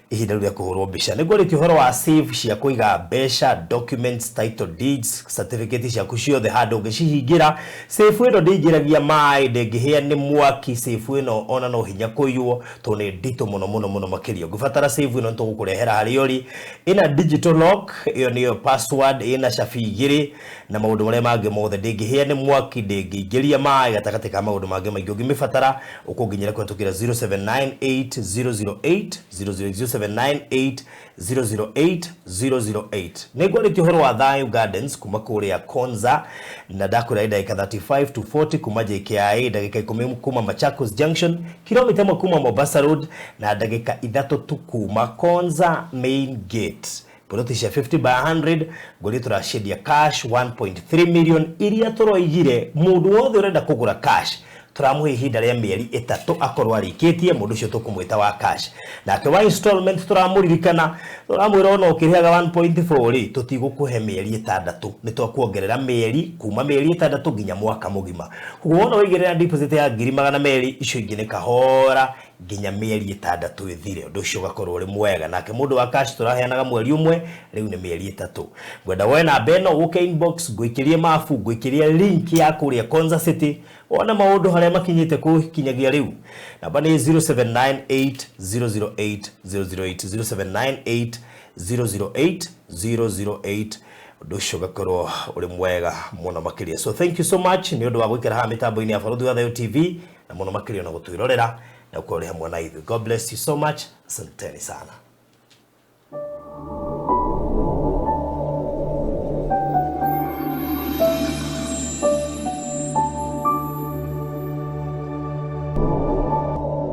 Speaker 3: ihinda rĩa kuhurwo mbica. Niguo rĩtio horo wa save cia kuiga mbeca, documents, title deeds, certificate cia kuciothe handu ngicihingira. Save ĩno ndĩingĩragia mai, ndĩngĩhĩa nĩ mwaki. Save ĩno ona no hinya kũiywo to nĩ ndito muno makĩria. Ngũbatara save ĩno tũgũkũrehera harĩa ũrĩ. Ĩna digital lock, ĩyo nĩyo password, ĩna cabi igĩrĩ na maũndũ marĩa mangĩ mothe. Ndĩngĩhĩa nĩ mwaki, ndĩngĩingĩria mai gatagatĩ ka maũndũ mangĩ maingĩ. Ũngĩmĩbatara ũkũnginyĩra kũhetũkĩra 0798 008 Niguo rĩtio horo wa Thayu Gardens kuma kũrĩa Konza na ndakũrĩa ndagĩka 35 to 40 kuma JKIA, ndagĩka 10 kuma Machakos Junction, kilomita 1 kuma Mombasa Road na ndagĩka 3 tu kuma Konza Main Gate. Poloti cia 50 by 100 ngũrĩ tũrashendia cash 1.3 million iria tũroigire mũndũ wothe ũrenda kũgũra cash turamuhe ihinda rĩa mĩeri 3 akorwo arĩkĩtie mũndũ ũcio tũkũmwĩta wa cash. Nake wa installment turamuririkana turamwĩra ona ũkĩrĩhaga 1.4 rĩ tũtigũkũhe mĩeri 6, nĩ twakuongerera mĩeri kuma mĩeri 6 nginya mwaka mũgima. Koguo wona ũigĩrĩra deposit ya 200,000 icio ingĩ nĩ kahora nginya mĩeri 6 ĩthire, ũndũ ũcio ũgakorwo ũrĩ mwega. Nake mũndũ wa cash tũraheanaga mweri ũmwe, rĩu nĩ mĩeri 3. Ngwenda woe namba ĩno ũke inbox ngwĩkĩrie mabu, ngwĩkĩrie link ya kũrĩa Konza City, ona maũndũ harĩa makinyĩte kũkinyagia rĩu. Namba nĩ 0798 008 008 0798 008 ũndũ ũcio ũgakorwo ũrĩ mwega mũno makĩria. So thank you so much nĩ ũndũ wa gwĩkĩra haha mĩtambo-inĩ ya Barũthi wa Thayu TV na mũno makĩria na gũtwĩrorera na gũkorwo hamwe na ithuĩ. God bless you so much. Asanteni sana.